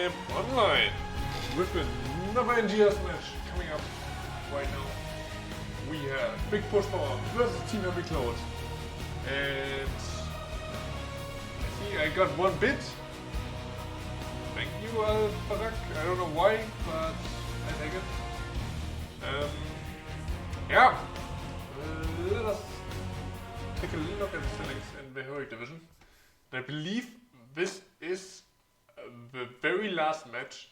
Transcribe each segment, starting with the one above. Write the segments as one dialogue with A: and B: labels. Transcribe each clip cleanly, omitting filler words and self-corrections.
A: am online with another NGS match coming up right now. We have Big Push Power versus Team Heavy Cloud. And I see I got one bit. Thank you, Barak. I don't know why, but I take it. Yeah. Let us take a look at the standings in the Heroic Division. I believe this is the very last match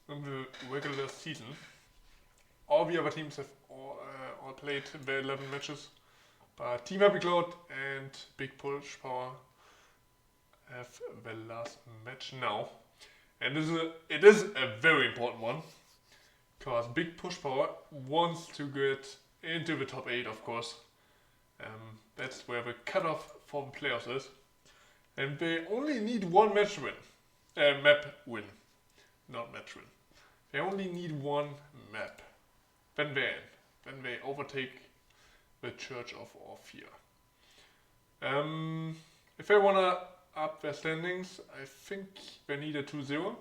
A: in the regular season. All the other teams have all played their 11 matches, but Team Happy Cloud and Big Push Power have the last match now. And it is a very important one, because Big Push Power wants to get into the top 8, of course. That's where the cutoff for the playoffs is. And they only need one match win. Map win. Not match win. They only need one map. Then they're in. Then they overtake the Church of Orphea. If they want to up their standings, I think they need a 2-0.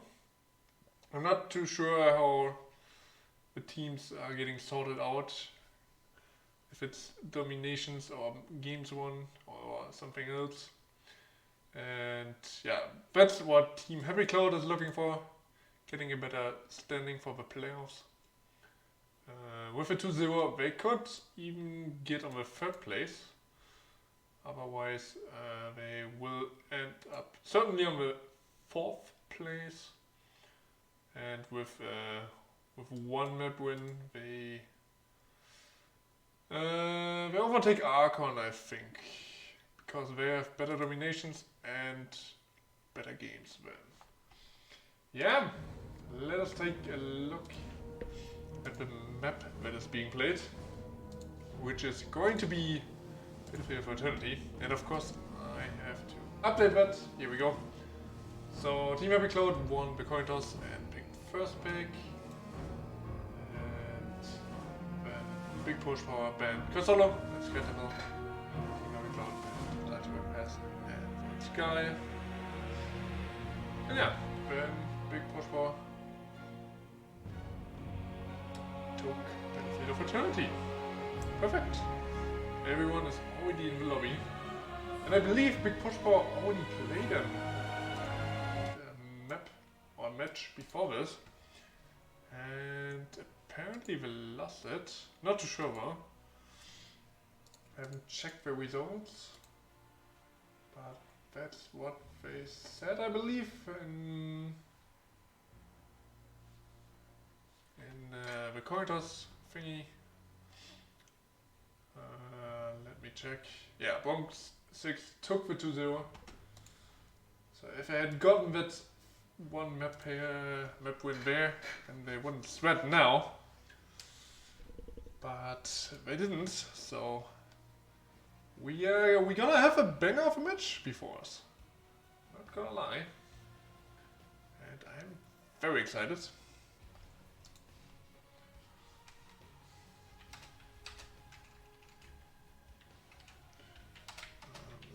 A: I'm not too sure how the teams are getting sorted out. If it's dominations or games won or something else. And yeah, that's what Team Happy Cloud is looking for. Getting a better standing for the playoffs. With a 2-0, they could even get on the 3rd place. Otherwise, they will end up certainly on the 4th place. And with one map win, they overtake Archon, I think, because they have better dominations and better games. Then, yeah, let us take a look at the map that is being played, which is going to be Battlefield for Eternity, and of course I have to update that. Here we go. So Team Happy Cloud won the coin toss and picked first pick, and then Big Push Power banned Solo. That's good to know. Team Happy Cloud banned Lightweight Pass and Sky, and yeah, then Big Push Power took Battlefield of Eternity. Perfect. Everyone is already in the lobby. And I believe Big Push Power already played a map or match before this. And apparently they lost it. Not too sure though. I haven't checked the results. But that's what they said, I believe. In the coin toss thingy. Let me check. Yeah, Bonk 6 took the 2-0. So if I had gotten that one map win there, then they wouldn't sweat now. But they didn't, so we gonna have a banger of a match before us. Not gonna lie. And I'm very excited.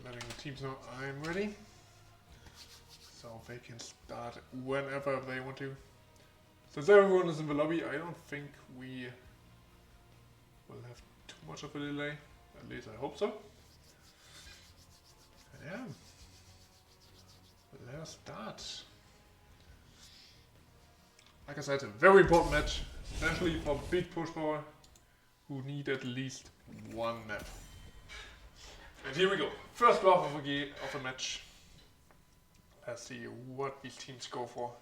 A: Letting the teams know I'm ready, so they can start whenever they want to. Since everyone is in the lobby, I don't think we will have too much of a delay. At least I hope so. Yeah, let us start. Like I said, a very important match, especially for Big Push Power, who need at least one map. And here we go. First half of a match. Let's see what these teams go for.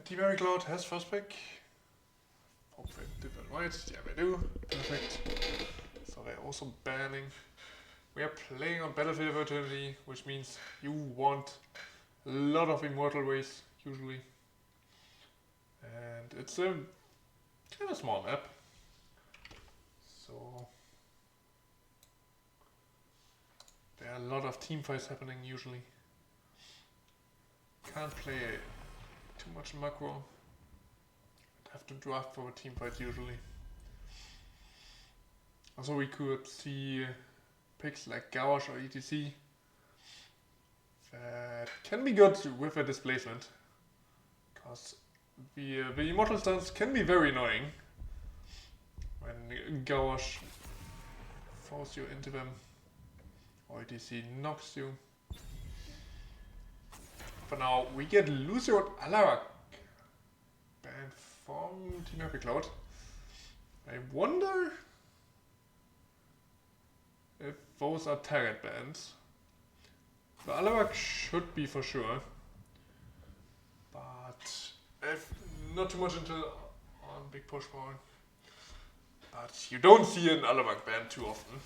A: Team Happy Cloud has first pick. Hope they did that right. Yeah, they do. Perfect. So they're also banning. We are playing on Battlefield for Eternity, which means you want a lot of immortal ways, usually. And it's a kind of small map. So there are a lot of team fights happening usually. Can't play too much macro. Have to draft for a team fight usually. Also we could see picks like Gauche or ETC That can be good with a displacement. Because the immortal stuns can be very annoying. When Gauche force you into them. Or DC knocks you. For now, we get Lucio Alarak banned from Team Happy Cloud. I wonder if those are target bans. The Alarak should be for sure. But if not too much into on big push power. But you don't see an Alarak ban too often.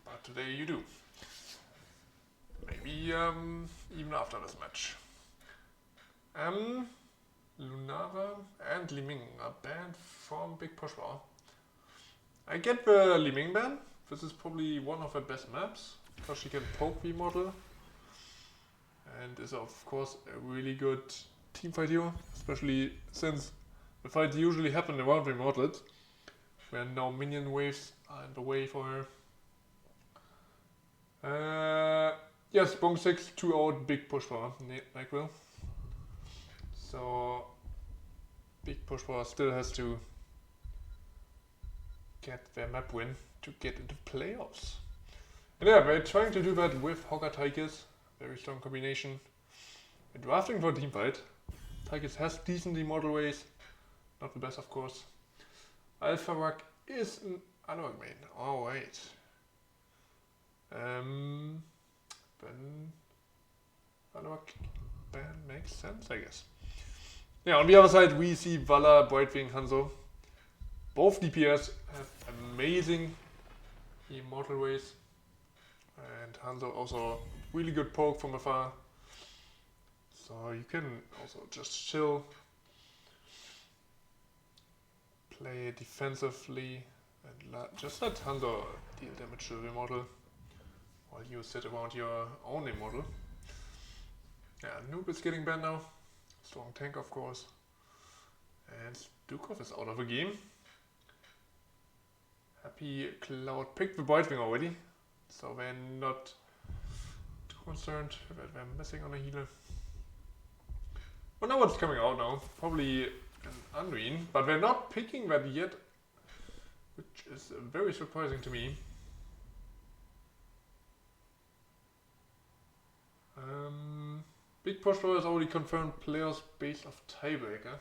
A: But today you do. Maybe even after this match. Lunara and Li Ming are banned from Big Push Power. I get the Li Ming ban. This is probably one of her best maps because she can poke the model and is of course a really good teamfight hero, especially since the fights usually happen around the models, where now minion waves are in the way for her. Yes, Bong 6, 2 out, big push power, like will. So, big push power still has to get their map win to get into playoffs. And yeah, we're trying to do that with Hogger Tigers, very strong combination. We're drafting for a team fight. Tigers has decent immortal ways, not the best of course. Alpha Rock is an Analog main, oh wait. Then Analog ban makes sense, I guess. Yeah, on the other side we see Vala, Brightwing, Hanzo. Both DPS have amazing immortal ways. And Hanzo also really good poke from afar. So you can also just chill. Play defensively and just let Hanzo deal damage to the immortal while you sit around your own immortal. Yeah, Noob is getting banned now. Strong tank of course. And Dukov is out of the game. Happy Cloud picked the Brightwing already, so they're not too concerned that they're missing on a healer. Well, now what's coming out now? Probably an Unreen, but they're not picking that yet, which is very surprising to me. Big Push Power has already confirmed players based off tiebreaker.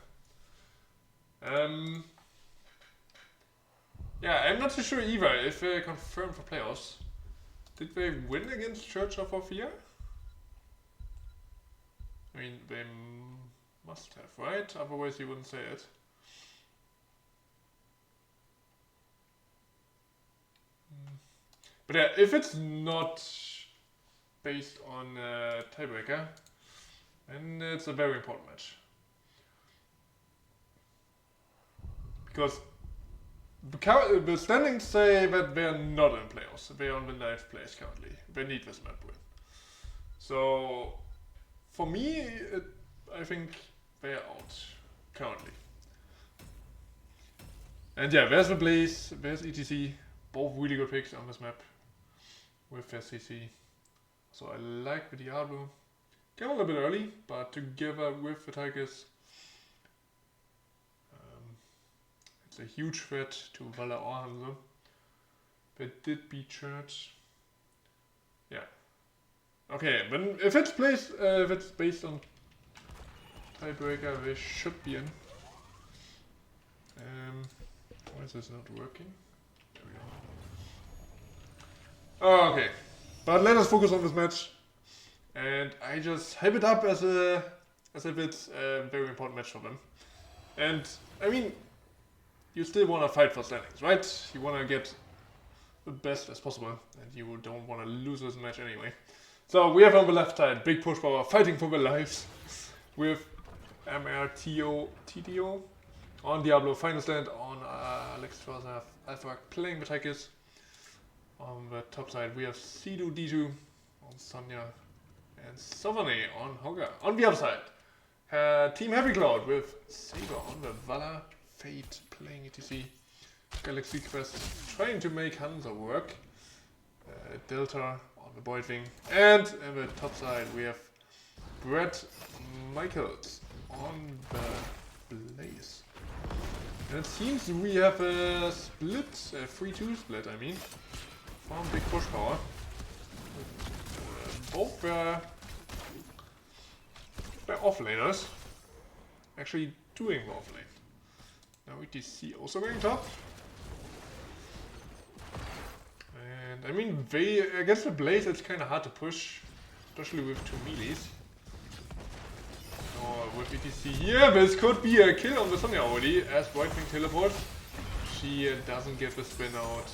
A: Yeah, I'm not too sure either if they confirmed for playoffs. Did they win against Church of Ophir? I mean, they must have, right? Otherwise you wouldn't say it. But yeah, if it's not based on tiebreaker, then it's a very important match. Because the standings say that they're not in playoffs. They're on the 9th place currently. They need this map win. So, for me, I think they're out currently. And yeah, there's the Blaze, there's ETC. Both really good picks on this map with their CC. So I like the Diablo. Came a little bit early, but together with the Tigers, it's a huge threat to Vala or Hanzo. They did beat Church. Yeah. Okay, then if it's based on tiebreaker, they should be in. Why is this not working? There we go. Oh, okay. But let us focus on this match. And I just hype it up as if it's a very important match for them. And I mean, you still want to fight for standings, right? You want to get the best as possible, and you don't want to lose this match anyway. So we have on the left side Big Push Power fighting for their lives with MRTO TTO on Diablo Final Stand on Alex Traza Alpha playing the Tigers. On the top side we have Sidu D2 on Sonya and Sovane on Hogger. On the other side, Team Heavy Cloud with Saber on the Vala, Fate playing ETC, Galaxy Quest trying to make Hanzo work. Delta on the Boydwing. And on the top side we have Brett Michaels on the Blaze. And it seems we have a split, a 3-2 split, I mean, from Big Push Power. Both were offlaners, actually doing offlane. Now ETC also going top. And I mean, against the Blaze it's kind of hard to push, especially with 2 melees. Or with ETC here, this could be a kill on the Sonya already, as Whitewing teleports. She doesn't get the spin out,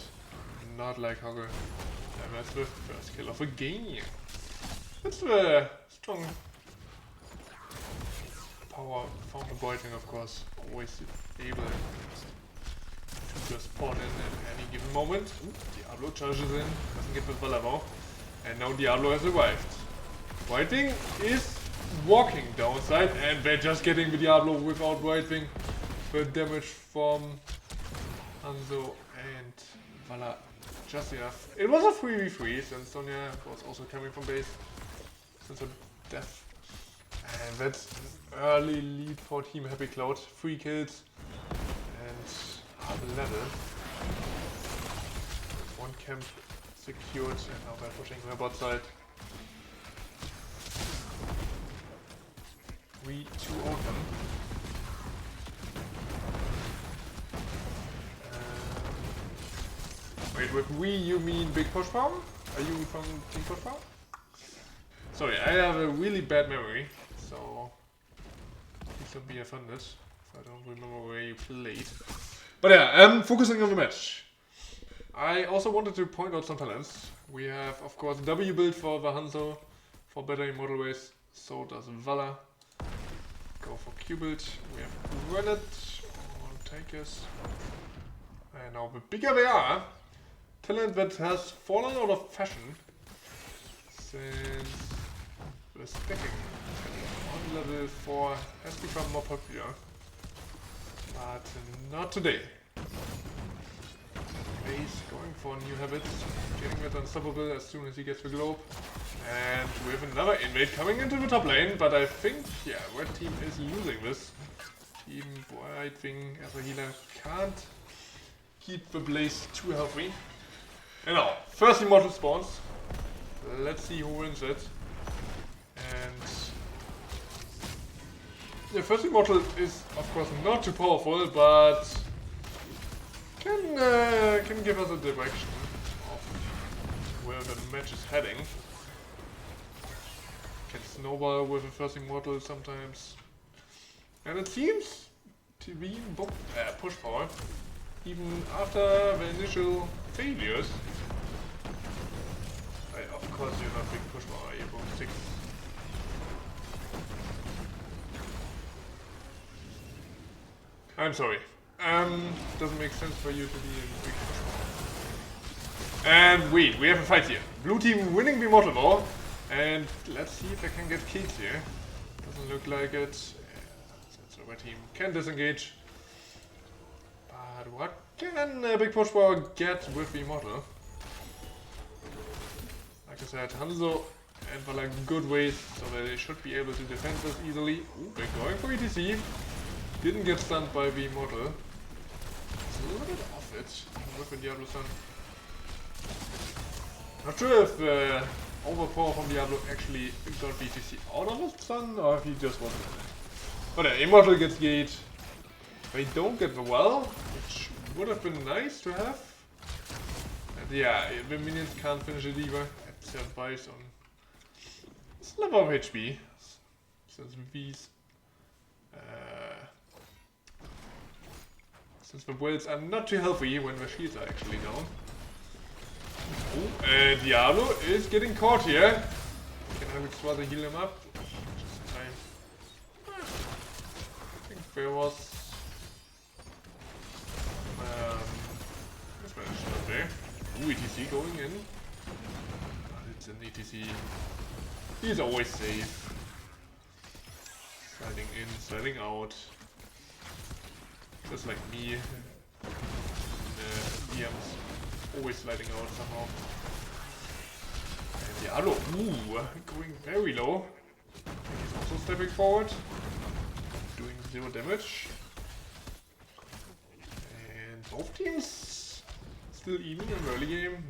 A: not like Hogger. And that's the first kill of the game. That's the strong power from the Whitewing, of course. Always able to just spawn in at any given moment. Ooh, Diablo charges in, doesn't get the Valavo. And now Diablo has arrived. Whitewing is walking downside, and they're just getting the Diablo without Whitewing. The damage from Hanzo and Vala just enough. It was a 3v3 since Sonya was also coming from base since her death. And that's an early lead for Team Happy Cloud. 3 kills and half a level. 1 camp secured, and now they're pushing their bot side. 3-2 open. Wait, with we you mean Big Push Power? Are you from Team Push Power? Sorry, I have a really bad memory, so please don't be offended if I don't remember where you played. But yeah, focusing on the match. I also wanted to point out some talents. We have, of course, W build for the Hanzo for better model-ways, so does Vala. Go for Q build. We have Granite on Tankers. And now the bigger they are, talent that has fallen out of fashion since the stacking on level 4 has become more popular. But not today. He's going for new habits, getting it unstoppable as soon as he gets the globe. And we have another invade coming into the top lane, but I think, yeah, red team is losing this. Team Whitewing as a healer can't keep the Blaze too healthy. And now, first immortal spawns. Let's see who wins it. And the first immortal is, of course, not too powerful, but can give us a direction of where the match is heading. Can snowball with the first immortal sometimes. And it seems to be push power, even after the initial failures. Of course you're not big push power, you're both 6. I'm sorry. Doesn't make sense for you to be a big push power. And wait, we have a fight here. Blue team winning the Immortal War. And let's see if I can get kills here. Doesn't look like it. Since the red team can disengage. But what can Big Push Power get with the Immortal? Like I said, Hanzo and Vala good ways, so they should be able to defend this easily. Ooh, they're going for ETC. Didn't get stunned by the Immortal. It's a little bit off it with the Diablo stun. Not sure if overpower from Diablo actually got BTC out of his stun or if he just wasn't in it. But yeah, Immortal gets Gate. They don't get the well, which would have been nice to have. And yeah, the minions can't finish it either. It survives on a sliver of HP. Since the wills are not too healthy when the shields are actually down. Ooh, and Diablo is getting caught here. Can I rather heal him up? Just in time. I think there was this man is not there. Ooh, ETC going in. But it's an ETC. He's always safe. Sliding in, sliding out. Just like me. DMs always sliding out somehow. Diablo, going very low. He's also stepping forward. Doing 0 damage. And both teams still even in the early game.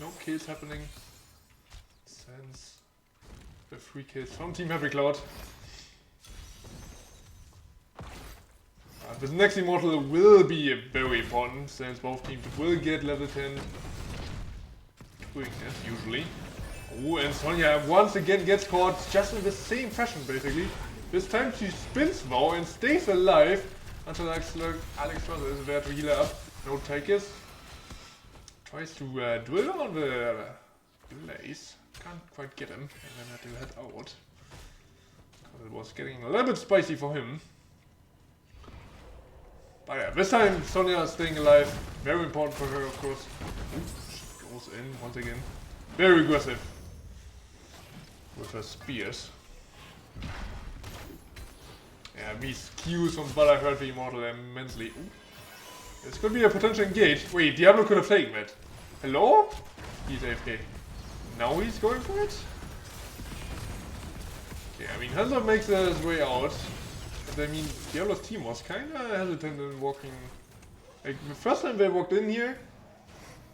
A: No kills happening. Since the 3 kills from Team Happy Cloud. This next Immortal will be very important since both teams will get level 10 doing this usually. Oh, and Sonya once again gets caught just in the same fashion basically. This time she spins though and stays alive until Alex Strasser is there to heal her up. No Tychus. Tries to drill on the blaze. Can't quite get him and then had to head out. It was getting a little bit spicy for him. But yeah, this time Sonya is staying alive. Very important for her, of course. She goes in once again. Very aggressive with her spears. Yeah, these Qs from Bala hurt the Immortal immensely. Ooh. This could be a potential engage. Wait, Diablo could have taken that. Hello? He's AFK. Now he's going for it? Okay, I mean, Hanzo makes his way out. But I mean, Diablo's team was kinda hesitant in walking. Like, the first time they walked in here,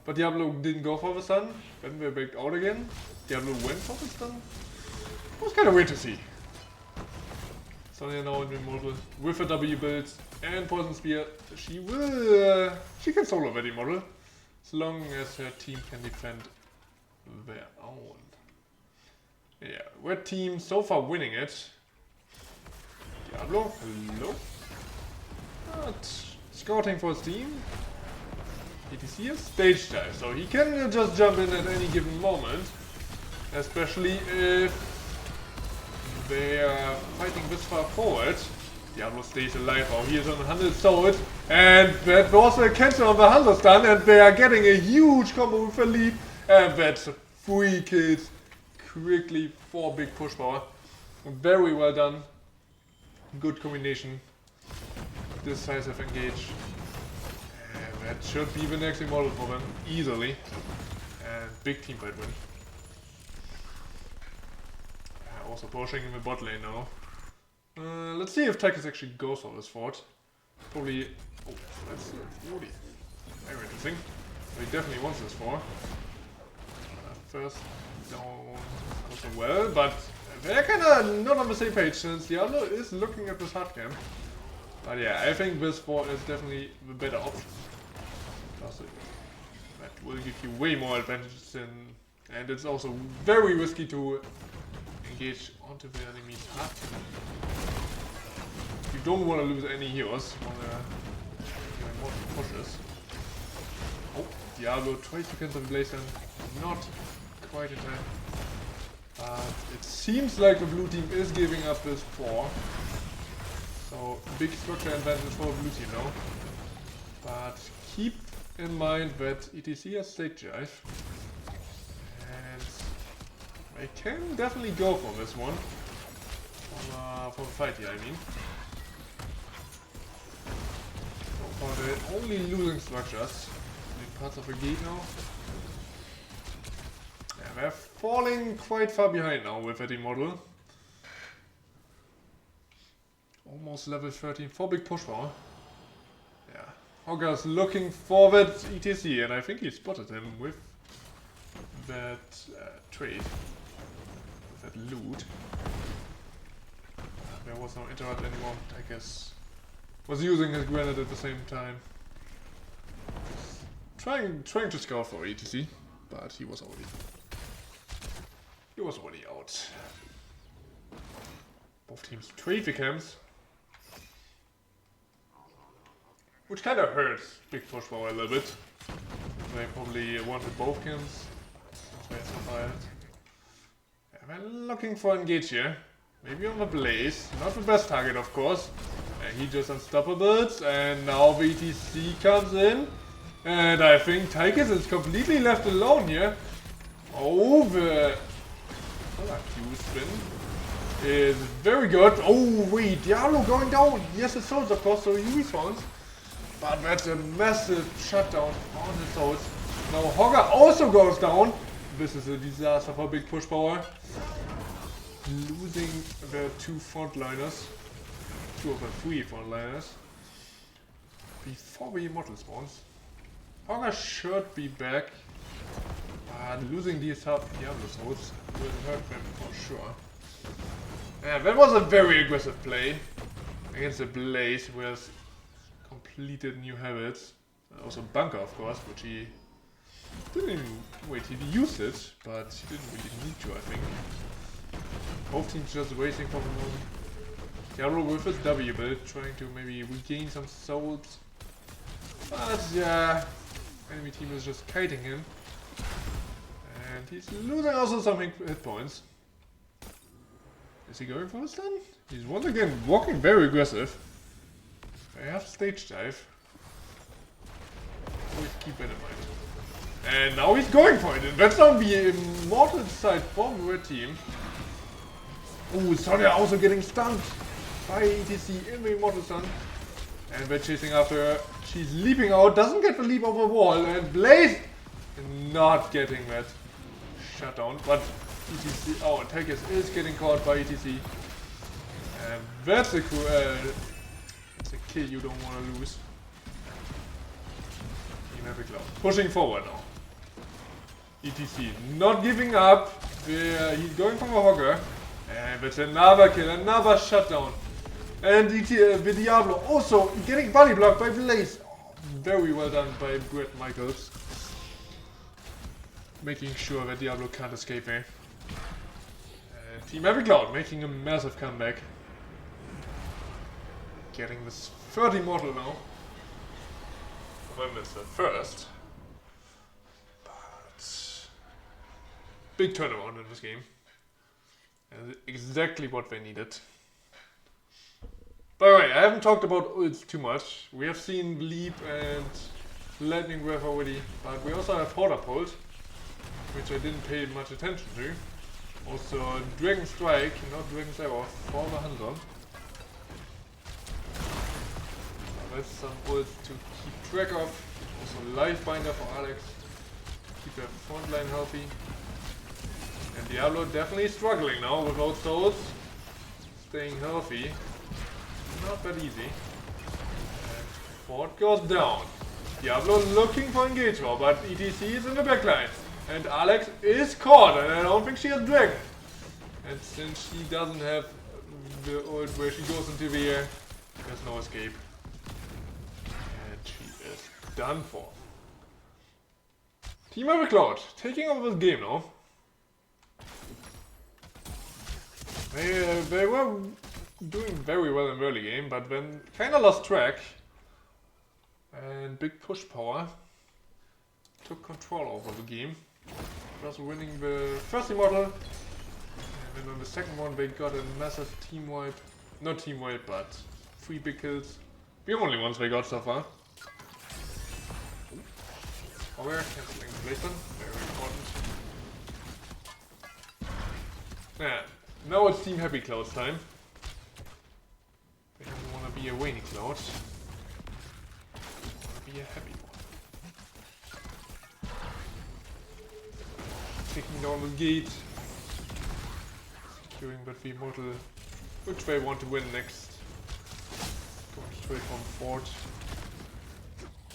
A: but Diablo didn't go for the stun. Then they backed out again. Diablo went for the stun. It was kinda weird to see. Sonya now in Immortal with a W build and Poison Spear. She will. She can solo that Immortal as long as her team can defend their own. Yeah, red team so far winning it. Diablo, hello. But scouting for his team. ETC is stage dive, so he can just jump in at any given moment. Especially if they are fighting this far forward. Diablo stays alive. Oh, he is on 100 sword. And that was a cancel on the Hunter stun. And they are getting a huge combo with a lead. And that's 3 kills quickly, 4 big push power. Very well done. Good combination. Decisive engage. And that should be the next Immortal for them easily. And big team fight win. Also pushing in the bot lane now. Let's see if Tychus actually goes for this fort. Probably. Oh, that's really very interesting. So he definitely wants this fort. First, don't go so well, but they're kinda not on the same page since Diablo is looking at this hard camp. But yeah, I think this fort is definitely the better option. Plus, that will give you way more advantages than. And it's also very risky to engage onto the enemy's hard camp. You don't want to lose any heroes on the more pushes. Oh, Diablo tries to cancel the blaze and not quite in time. But it seems like the blue team is giving up this 4. So big structure advantage for the blue team now. But keep in mind that ETC has stage dive. And they can definitely go for this one. For the fight here, I mean. So far they're only losing structures in parts of the gate now. Yeah, they're falling quite far behind now with that Immortal. Almost level 13, 4 big push power. Yeah, Hogger's looking for that ETC and I think he spotted him with that trade. With that loot. There was no interrupt anymore. I guess was using his grenade at the same time. Trying to scout for ETC, but he was already out. Both teams trade the camps, which kind of hurts big push power a little bit. They probably wanted both camps. That's why it's so fired. Yeah, we're looking for engage here. Maybe on the blaze. Not the best target, of course. He just unstoppable, and now VTC comes in. And I think Tychus is completely left alone here. Oh, the Q spin is very good. Oh, wait, Diablo going down. Yes, it souls, of course, so he respawns. But that's a massive shutdown on his souls. Now Hogger also goes down. This is a disaster for big push power. Losing their two frontliners. Two of the three frontliners. Before the immortal spawns. Hogger should be back. But losing these Diablo souls will hurt them for sure. Yeah, that was a very aggressive play. Against the Blaze, who has completed new habits. Also Bunker, of course, which he didn't even... Wait, he used it, but he didn't really need to, I think. Both teams just racing for the moment. Diablo with his W build, trying to maybe regain some souls. But yeah, enemy team is just kiting him. And he's losing also some hit points. Is he going for a stun? He's once again walking very aggressive. They have stage dive. Always keep that in mind. And now he's going for it. And that's on the immortal side from the red team. Oh, Sonya also getting stunned by ETC in the immortal stun. And they're chasing after her. She's leaping out, doesn't get the leap over the wall. And Blaze not getting that shutdown. But ETC, oh, Attackers is getting caught by ETC. And that's a kill you don't want to lose. Team Epic Cloud pushing forward now. ETC not giving up. He's going for a Hogger. And that's another kill, another shutdown. And the Diablo also getting body blocked by Blaze. Oh, very well done by Brett Michaels. Making sure that Diablo can't escape here. And Team Epic Cloud making a massive comeback. Getting this third immortal now. Well, it's the first. But big turnaround in this game. And exactly what they needed. By the way, I haven't talked about ults too much. We have seen Leap and Lightning Breath already, but we also have Horder Pulse, which I didn't pay much attention to. Also Dragon Strike, not Dragon's Arrow, for the Hunter. That's some ults to keep track of. Also Life Binder for Alex, keep their front line healthy. And Diablo definitely struggling now without souls. Staying healthy. Not that easy. And Ford goes down. Diablo looking for engagement, but ETC is in the backline. And Alex is caught, and I don't think she has Dragon. And since she doesn't have the ult where she goes into the air, there's no escape. And she is done for. Team Epic Cloud taking over this game now. They were doing very well in the early game, but then kinda lost track. And big push power took control over the game. Just winning the first immortal. And then on the second one they got a massive team wipe. Not team wipe, but 3 big kills. The only ones they got so far. Oh, we're cancelling the placement. Very important. Yeah. Now it's Team Happy Cloud's time. They don't want to be a Rainy Cloud. They want to be a happy one. Taking down the gate. Securing that the immortal, which they want to win next. Going straight from the fort.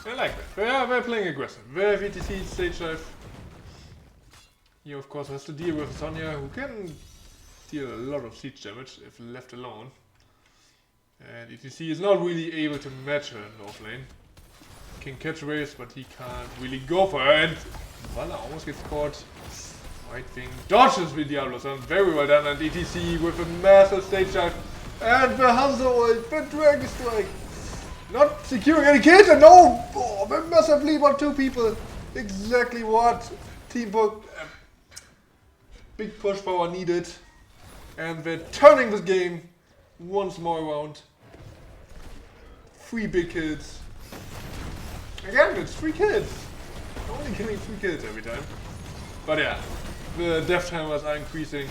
A: I like that. They're playing aggressive. They have ETC stage dive. He of course has to deal with Sonya, who can deal a lot of siege damage if left alone. And ETC is not really able to match her in off lane. Can catch waves, but he can't really go for her. And Vala almost gets caught. Right thing dodges the Diablo, so very well done. And ETC with a massive stage dive. And the Hanzo ult, the Dragon Strike. Not securing any kills, and no! Oh, they massively on 2 people. Exactly what big push power needed. And they're turning this game once more around. 3 big kills. Again, it's 3 kills. Only killing 3 kills every time. But yeah, the death timers are increasing.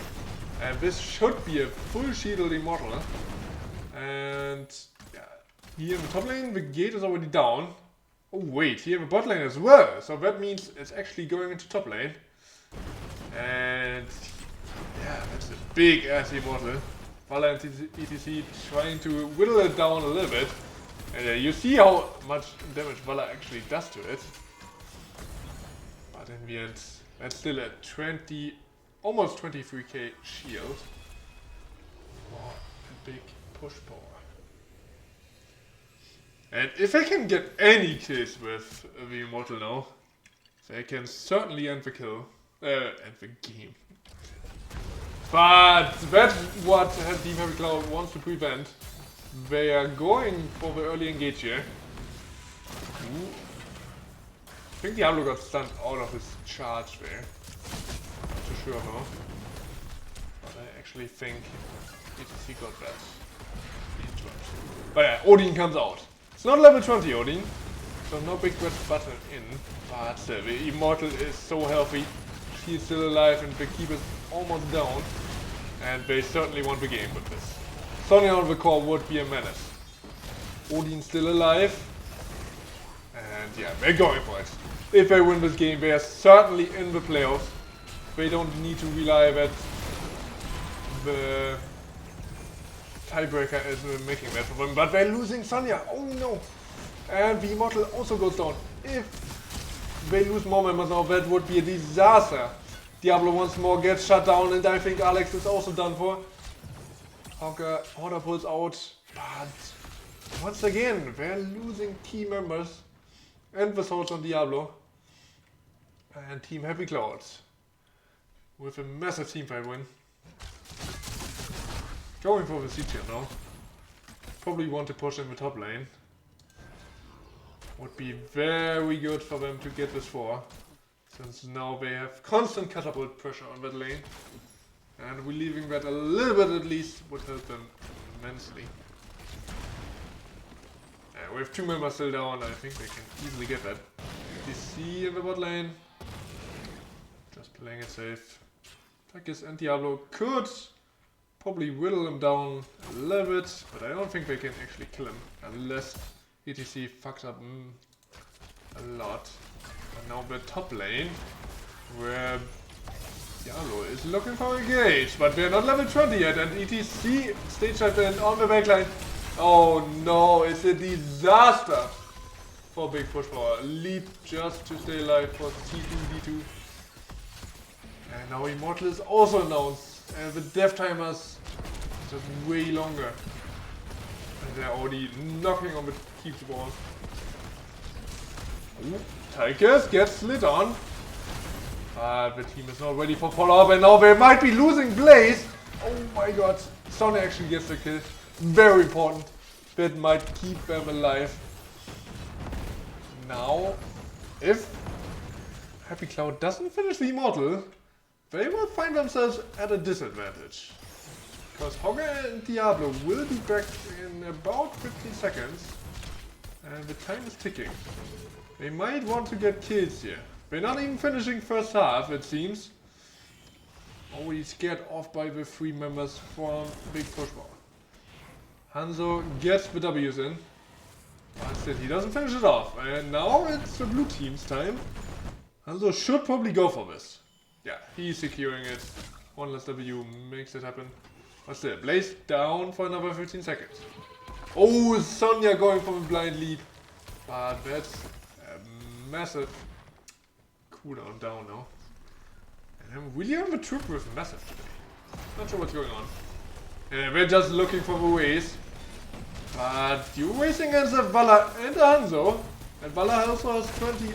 A: And this should be a full shielded immortal. And yeah, here in the top lane, the gate is already down. Oh wait, here in the bot lane as well. So that means it's actually going into top lane. And yeah, that's a big ass Immortal. Valla and ETC trying to whittle it down a little bit. And you see how much damage Valla actually does to it. But in the end, that's still a 20, almost 23k shield. For a big push power. And if I can get any kills with the Immortal now, they can certainly end the kill. End the game. But that's what Team Heavy Cloud wants to prevent. They are going for the early engage here. Ooh. I think Diablo got stunned out of his charge there. Not too sure though. But I actually think ETC got that. But yeah, Odin comes out. It's not level 20 Odin, so no big red button in. But the Immortal is so healthy. She's still alive and the keep is almost down. And they certainly won the game with this. Sonya on the core would be a menace. Odin's still alive. And yeah, they're going for it. If they win this game, they are certainly in the playoffs. They don't need to rely that the tiebreaker is making that for them. But they're losing Sonya. Oh no. And the Immortal also goes down. If they lose more members now, that would be a disaster. Diablo once more gets shut down, and I think Alex is also done for. Horder pulls out, but once again, they're losing key members and the souls on Diablo. And Team Happy Clouds with a massive teamfight win. Going for the siege here now. Probably want to push in the top lane. Would be very good for them to get this 4. Since now they have constant catapult pressure on that lane. And relieving that a little bit at least would help them immensely. Yeah, we have 2 members still down, I think they can easily get that. DC in the bot lane. Just playing it safe. Takis and Diablo could probably whittle him down a little bit, but I don't think they can actually kill him unless ETC fucks up a lot. And now the top lane, where Diablo is looking for a gauge, but they're not level 20 yet, and ETC stage type in on the backline. Oh no, it's a disaster for big push power. Leap just to stay alive for T2, D2. And now Immortal is also announced, and the death timers just way longer. And they're already knocking on the keep wall. Tychus gets slid on. The team is not ready for follow-up, and now they might be losing Blaze. Oh my god. Sonya actually gets the kill. Very important. That might keep them alive. Now, if Happy Cloud doesn't finish the Immortal, they will find themselves at a disadvantage. Because Hogger and Diablo will be back in about 15 seconds. And the time is ticking. They might want to get kills here. They're not even finishing first half, it seems. Already scared off by the 3 members from Big Push Power. Hanzo gets the W's in. But still, he doesn't finish it off. And now it's the blue team's time. Hanzo should probably go for this. Yeah, he's securing it. 1 less W makes it happen. But still, Blaze down for another 15 seconds. Oh, Sonya going for a blind lead. But that's a massive cooldown down now. And I'm really on the trip with massive today. Not sure what's going on. We're just looking for the ways. But you're racing against a Valla and a Hanzo. And Valla also has 20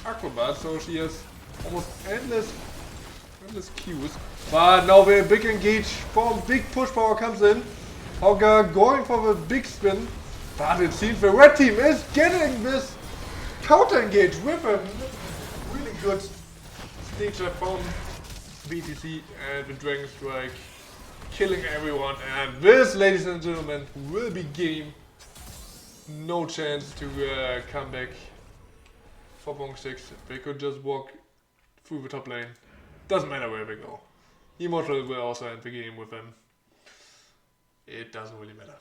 A: acrobats, so she has almost endless Qs. But now the big engage from big push power comes in. Hogger going for the big spin. But it seems the red team is getting this counter engage with a really good stage from BTC and the Dragon Strike, killing everyone. And this, ladies and gentlemen, will be game. No chance to come back for Bong 6. They could just walk through the top lane. Doesn't matter where they go. Immortal will also end the game with them. It doesn't really matter.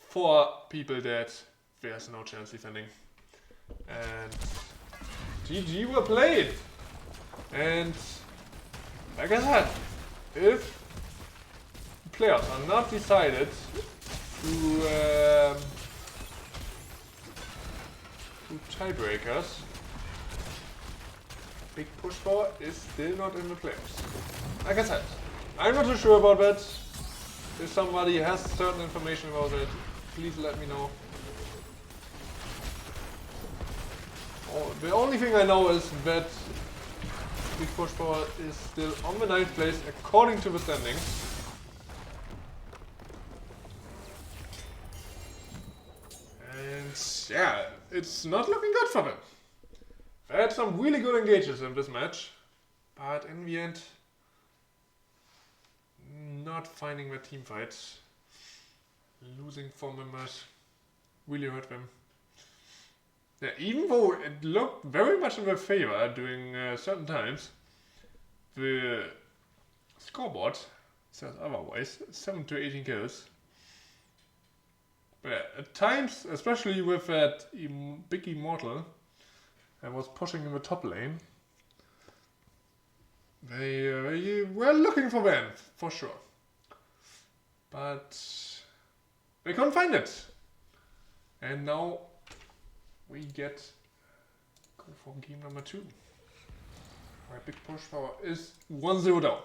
A: 4 people dead, there's no chance defending. And GG well played. And like I said, if players are not decided to tiebreakers, Big Push 4 is still not in the playoffs. Like I said, I'm not too sure about that. If somebody has certain information about it, please let me know. The only thing I know is that Big Push 4 is still on the 9th place according to the standings. And yeah, it's not looking good for them. They had some really good engages in this match, but in the end, not finding their team fights. Losing 4 members really hurt them. Yeah, even though it looked very much in their favor during certain times, the scoreboard says otherwise, 7 to 18 kills. But yeah, at times, especially with that big Immortal that was pushing in the top lane, they were looking for them, for sure. But they couldn't find it. And now we go for game number 2. Where Big Push 4 is 1-0 down.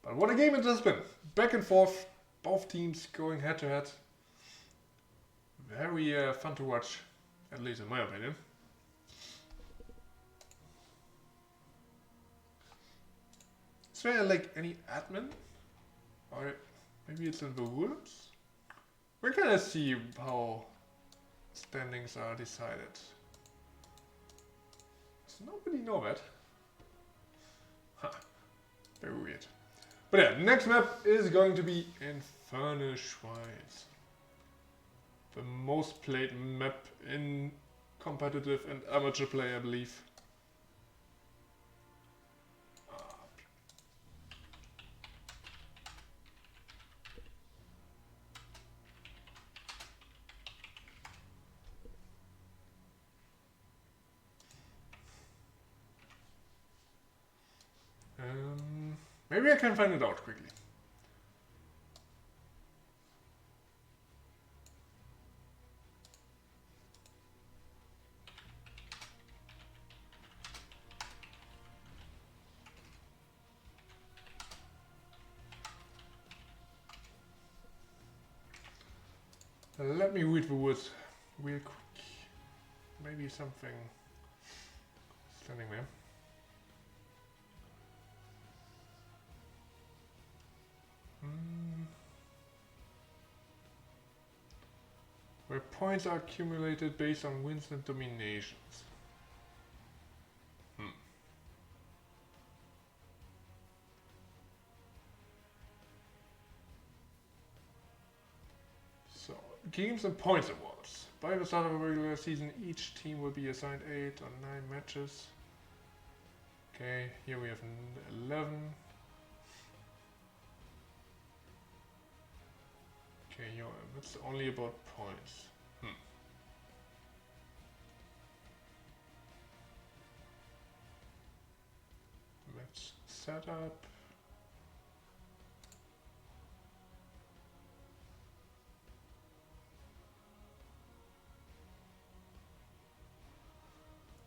A: But what a game it has been. Back and forth, both teams going head to head. Very fun to watch, at least in my opinion. Is there like any admin? Or maybe it's in the rules? Where can I see how standings are decided? Does nobody know that? Huh. Very weird. But yeah, next map is going to be Infernal Shrines. The most played map in competitive and amateur play, I believe. Maybe I can find it out quickly. Let me read the words real quick. Maybe something standing there. Where points are accumulated based on wins and dominations. So, games and points awards. By the start of a regular season, each team will be assigned 8 or 9 matches. Okay, here we have 11. Okay, that's only about points. Match setup.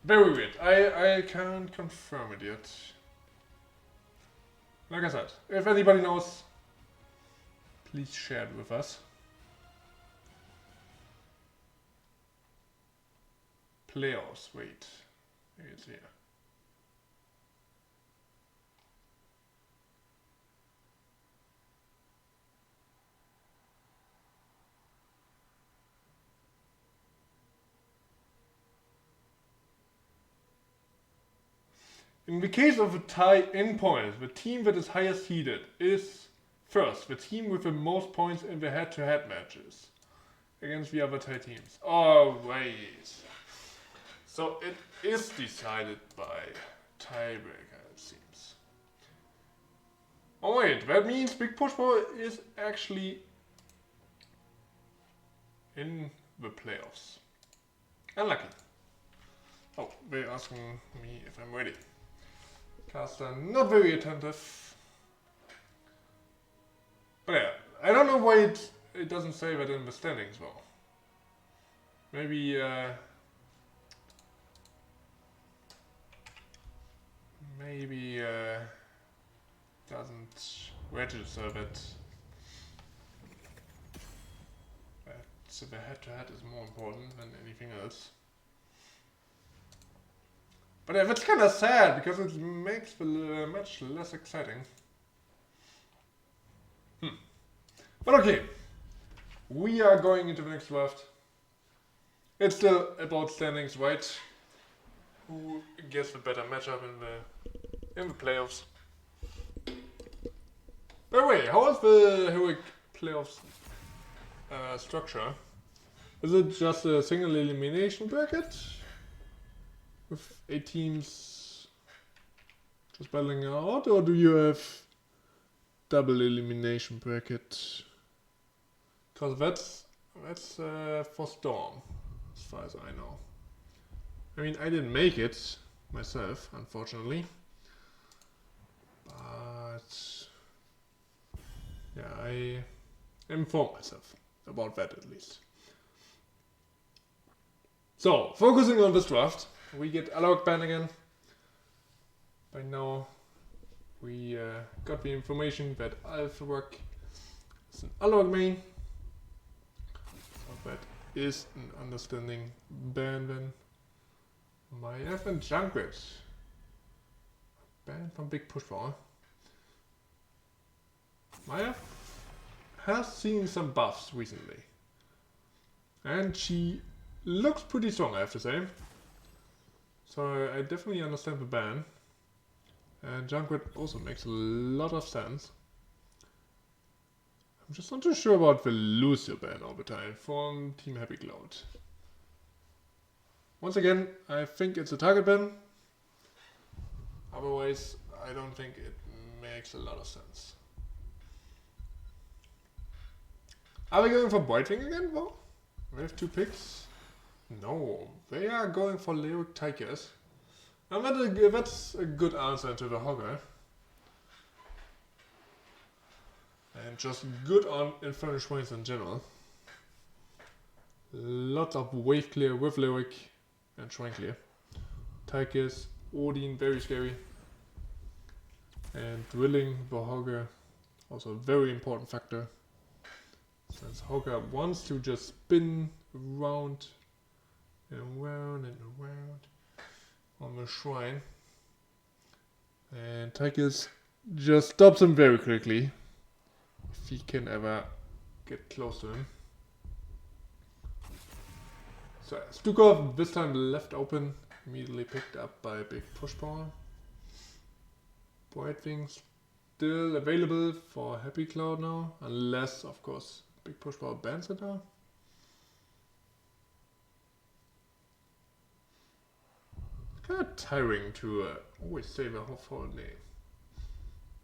A: Very weird. I can't confirm it yet. Like I said, if anybody knows, please share it with us. Playoffs, wait. Maybe it's here. In the case of a tie in points, the team that is highest seeded is first the team with the most points in the head-to-head matches against the other tie teams. Oh wait. So it is decided by tiebreaker, it seems. Oh wait, that means Big Push 4 is actually in the playoffs. Unlucky. Oh, they're asking me if I'm ready. Caster not very attentive. But yeah, I don't know why it doesn't say that in the standings though. Maybe doesn't register that so the head-to-head is more important than anything else. But yeah, that's kind of sad because it makes the match less exciting. But okay, we are going into the next draft. It's still about standings, right? Who gets the better matchup in the playoffs? By the way, how is the heroic playoffs structure? Is it just a single elimination bracket with 8 teams just battling out, or do you have double elimination bracket? Because that's for Storm, as far as I know. I mean, I didn't make it myself, unfortunately. But yeah, I informed myself about that at least. So, focusing on this draft, we get Alok ban again. By now, we got the information that Alphawork is an Alok main. So that is an understanding ban then. Maiev and Junkrat. Ban from Big Push Power. Maiev has seen some buffs recently. And she looks pretty strong, I have to say. So I definitely understand the ban. And Junkrat also makes a lot of sense. I'm just not too sure about the Lucio ban all the time from Team Happy Cloud. Once again, I think it's a target ban. Otherwise, I don't think it makes a lot of sense. Are we going for Brightwing again, though? We have 2 picks. No, they are going for Lyric Tigers. And that's a good answer to the Hogger. And just good on Infernal Shrines in general. Lots of wave clear with Lyric and Shrine clear. Tigers, Odin, very scary. And drilling the Hogger, also a very important factor. Since Hogger wants to just spin around and around and around on the shrine. And Tigers just stops him very quickly. If he can ever get close to him. So Stukov this time left open, immediately picked up by Big Push Power. Brightwing still available for Happy Cloud now, unless of course Big Push Power bans it now. It's kind of tiring to always say the whole full name.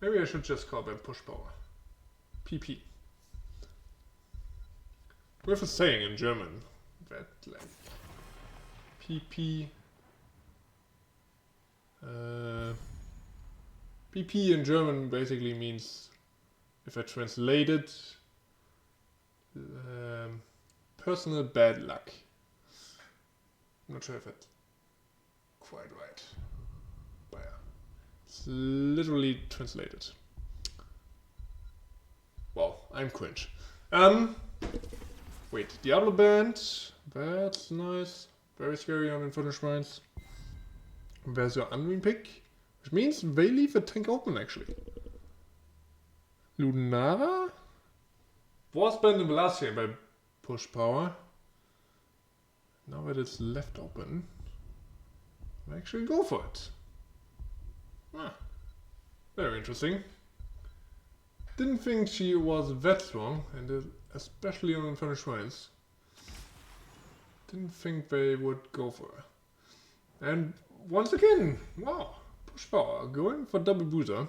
A: Maybe I should just call them Push Power. PP. We have a saying in German that like PP PP in German basically means, if I translate it, personal bad luck. I'm not sure if it's quite right, but yeah, it's literally translated. Wow, I'm cringe. Wait, Diablo Band, that's nice. Very scary on Infernal Shrines. There's your Unwin pick, which means they leave the tank open actually. Lunara was banned in the last game by Push Power. Now that it's left open, I actually go for it. Ah, very interesting. Didn't think she was that strong, and especially on Infernal Shrines. Didn't think they would go for her. And once again, wow, Push Power going for double booster.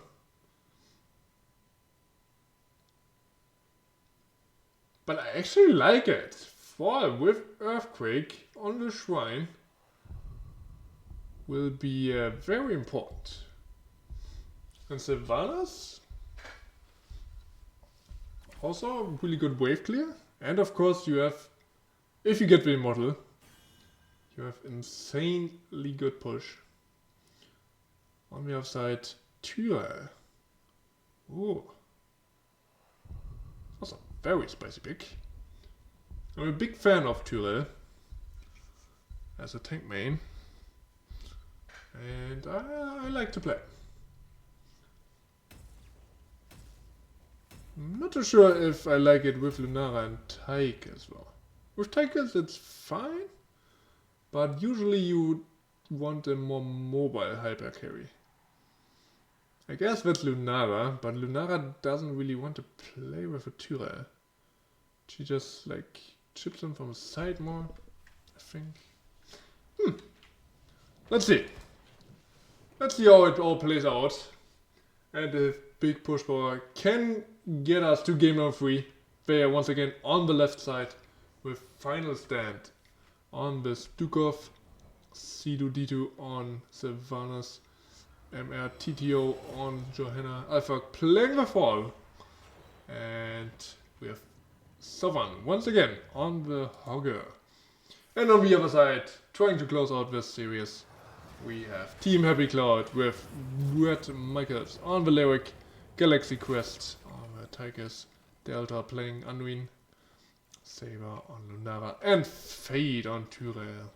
A: But I actually like it. Fall with Earthquake on the shrine. will be very important. And Sylvanas, also really good wave clear. And of course you have, if you get the immortal, you have insanely good push. On the other side, Tyra. Ooh. Also very spicy pick. I'm a big fan of Tyra as a tank main. And I like to play. I'm not too sure if I like it with Lunara and Tyke as well. With Tyke it's fine, but usually you want a more mobile hyper carry. I guess that's Lunara, but Lunara doesn't really want to play with a Tyra. She just like chips him from the side more, I think. Let's see. Let's see how it all plays out. And if big push power can get us to game number 3. They are once again on the left side with final stand on the Stukov, C2D2 on Sylvanas, MRTTO on Johanna Alpha playing the fall. And we have Sovan once again on the Hogger. And on the other side, trying to close out this series, we have Team Happy Cloud with Brett Michaels on the Lyric, Galaxy Quest on the Tigers, Delta playing Anduin, Saber on Lunara, and Fade on Tyrell.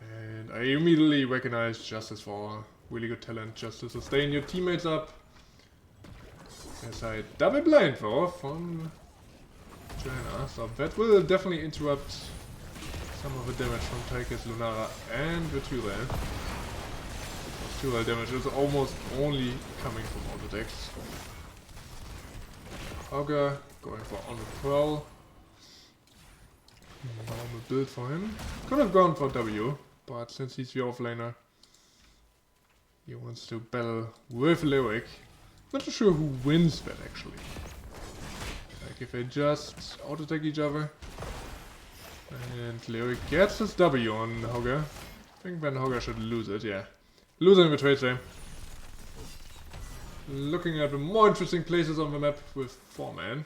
A: And I immediately recognize Justice for really good talent just to sustain your teammates up. As I double blind for from Joanna, so that will definitely interrupt some of the damage from Tigers, Lunara, and the Tyrell. Tyrell damage is almost only coming from auto decks. Hogger going for on the prowl. Normal build for him. Could have gone for W, but since he's the offlaner, he wants to battle with Lyric. Not too sure who wins that actually. Like if they just auto attack each other. And Lyric gets his W on Hogger. I think then Hogger should lose it, yeah. Losing the trade frame. Looking at the more interesting places on the map with 4-man.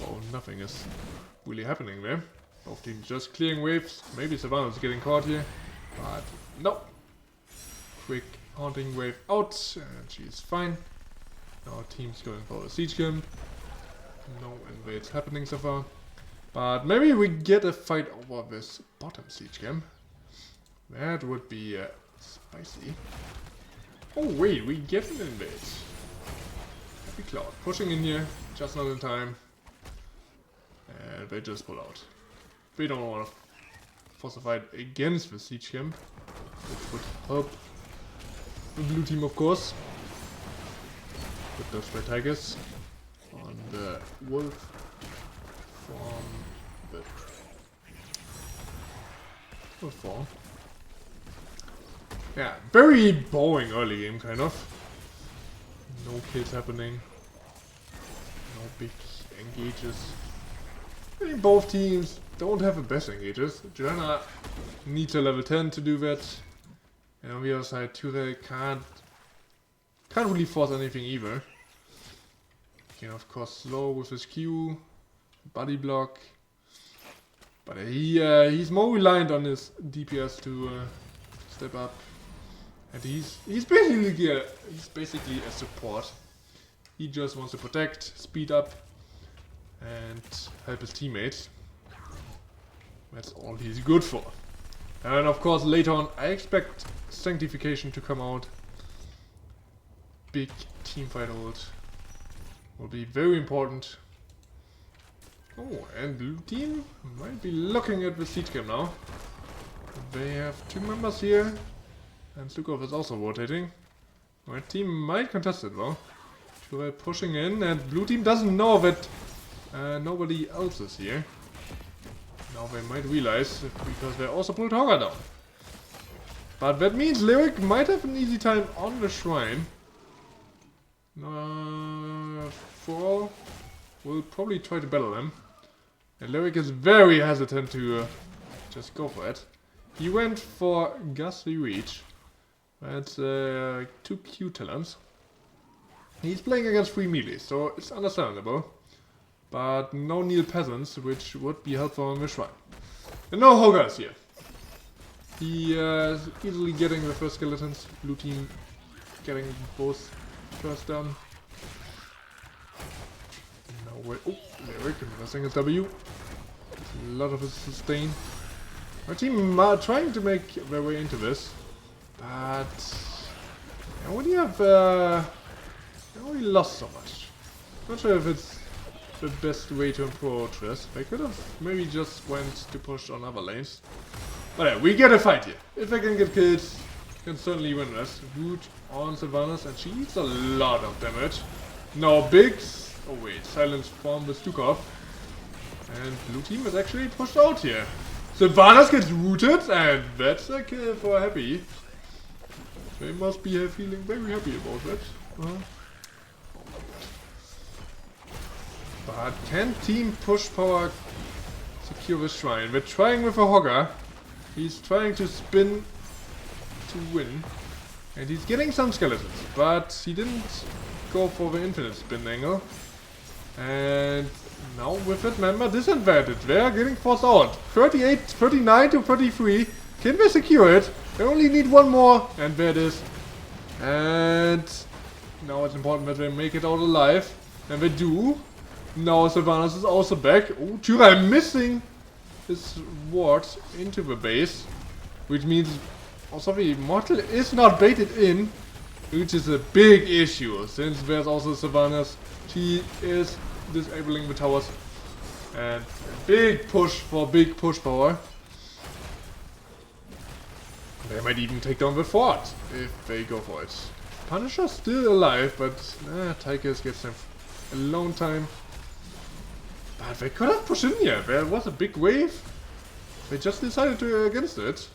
A: Oh, nothing is really happening there. Both teams just clearing waves. Maybe Savannah's getting caught here. But no. Quick haunting wave out. And she's fine. Our team's going for a siege camp. No invades happening so far. But maybe we get a fight over this bottom siege camp. That would be spicy. Oh wait, we get an invade. Happy Cloud pushing in here, just not in time. And they just pull out. They don't want to force a fight against the siege camp, which would help the blue team of course. With those red tigers on the wolf from the wolf form. Yeah, very boring early game kind of. No kills happening. No big engages. I think both teams don't have the best engages. Joanna needs a level 10 to do that. And on the other side, Tyrell can't really force anything either. He can of course slow with his Q, body block. But he's more reliant on his DPS to step up. And he's basically a support. He just wants to protect, speed up, and help his teammates. That's all he's good for. And of course later on I expect Sanctification to come out. Big teamfight ult will be very important. Oh, and blue team might be looking at the siege camp now. They have 2 members here. And Stukov is also rotating. My team might contest it though. Tyrell pushing in, and blue team doesn't know that nobody else is here. Now they might realize, because they also pulled Hogger down. But that means Lyric might have an easy time on the shrine. Four will probably try to battle them. And Lyric is very hesitant to just go for it. He went for Ghastly Reach. That's 2 Q talents. He's playing against 3 melee, so it's understandable. But no Neil Peasants, which would be helpful on the shrine. And no Hoggers here. He is easily getting the first skeletons. Blue team getting both first done. No way. Oh, Lyric, missing his W. A lot of his sustain. Our team are trying to make their way into this. But I already have I already lost so much. Not sure if it's the best way to approach this. They could have maybe just went to push on other lanes. But yeah, we get a fight here. If I can get killed, can certainly win this. Root on Sylvanas, and she eats a lot of damage. Now Biggs. Oh wait, silence from the Stukov. And blue team is actually pushed out here. Sylvanas gets rooted, and that's a kill for Happy. They must be feeling very happy about that. But can Team Push Power secure the shrine? We're trying with a Hogger. He's trying to spin to win. And he's getting some skeletons, but he didn't go for the infinite spin angle. And now with that member disadvantage, they're getting forced out. 38, 39 to 33. Can they secure it? They only need one more, and there it is. And now it's important that they make it out alive. And they do. Now Sylvanas is also back. Oh, Tyra missing his ward into the base. Which means also the Immortal is not baited in. Which is a big issue, since there's also Sylvanas. She is disabling the towers. And big push for big push power. They might even take down the fort if they go for it. Punisher's still alive, but Tychus gets them alone time. But they could have pushed in here. There was a big wave. They just decided to against it.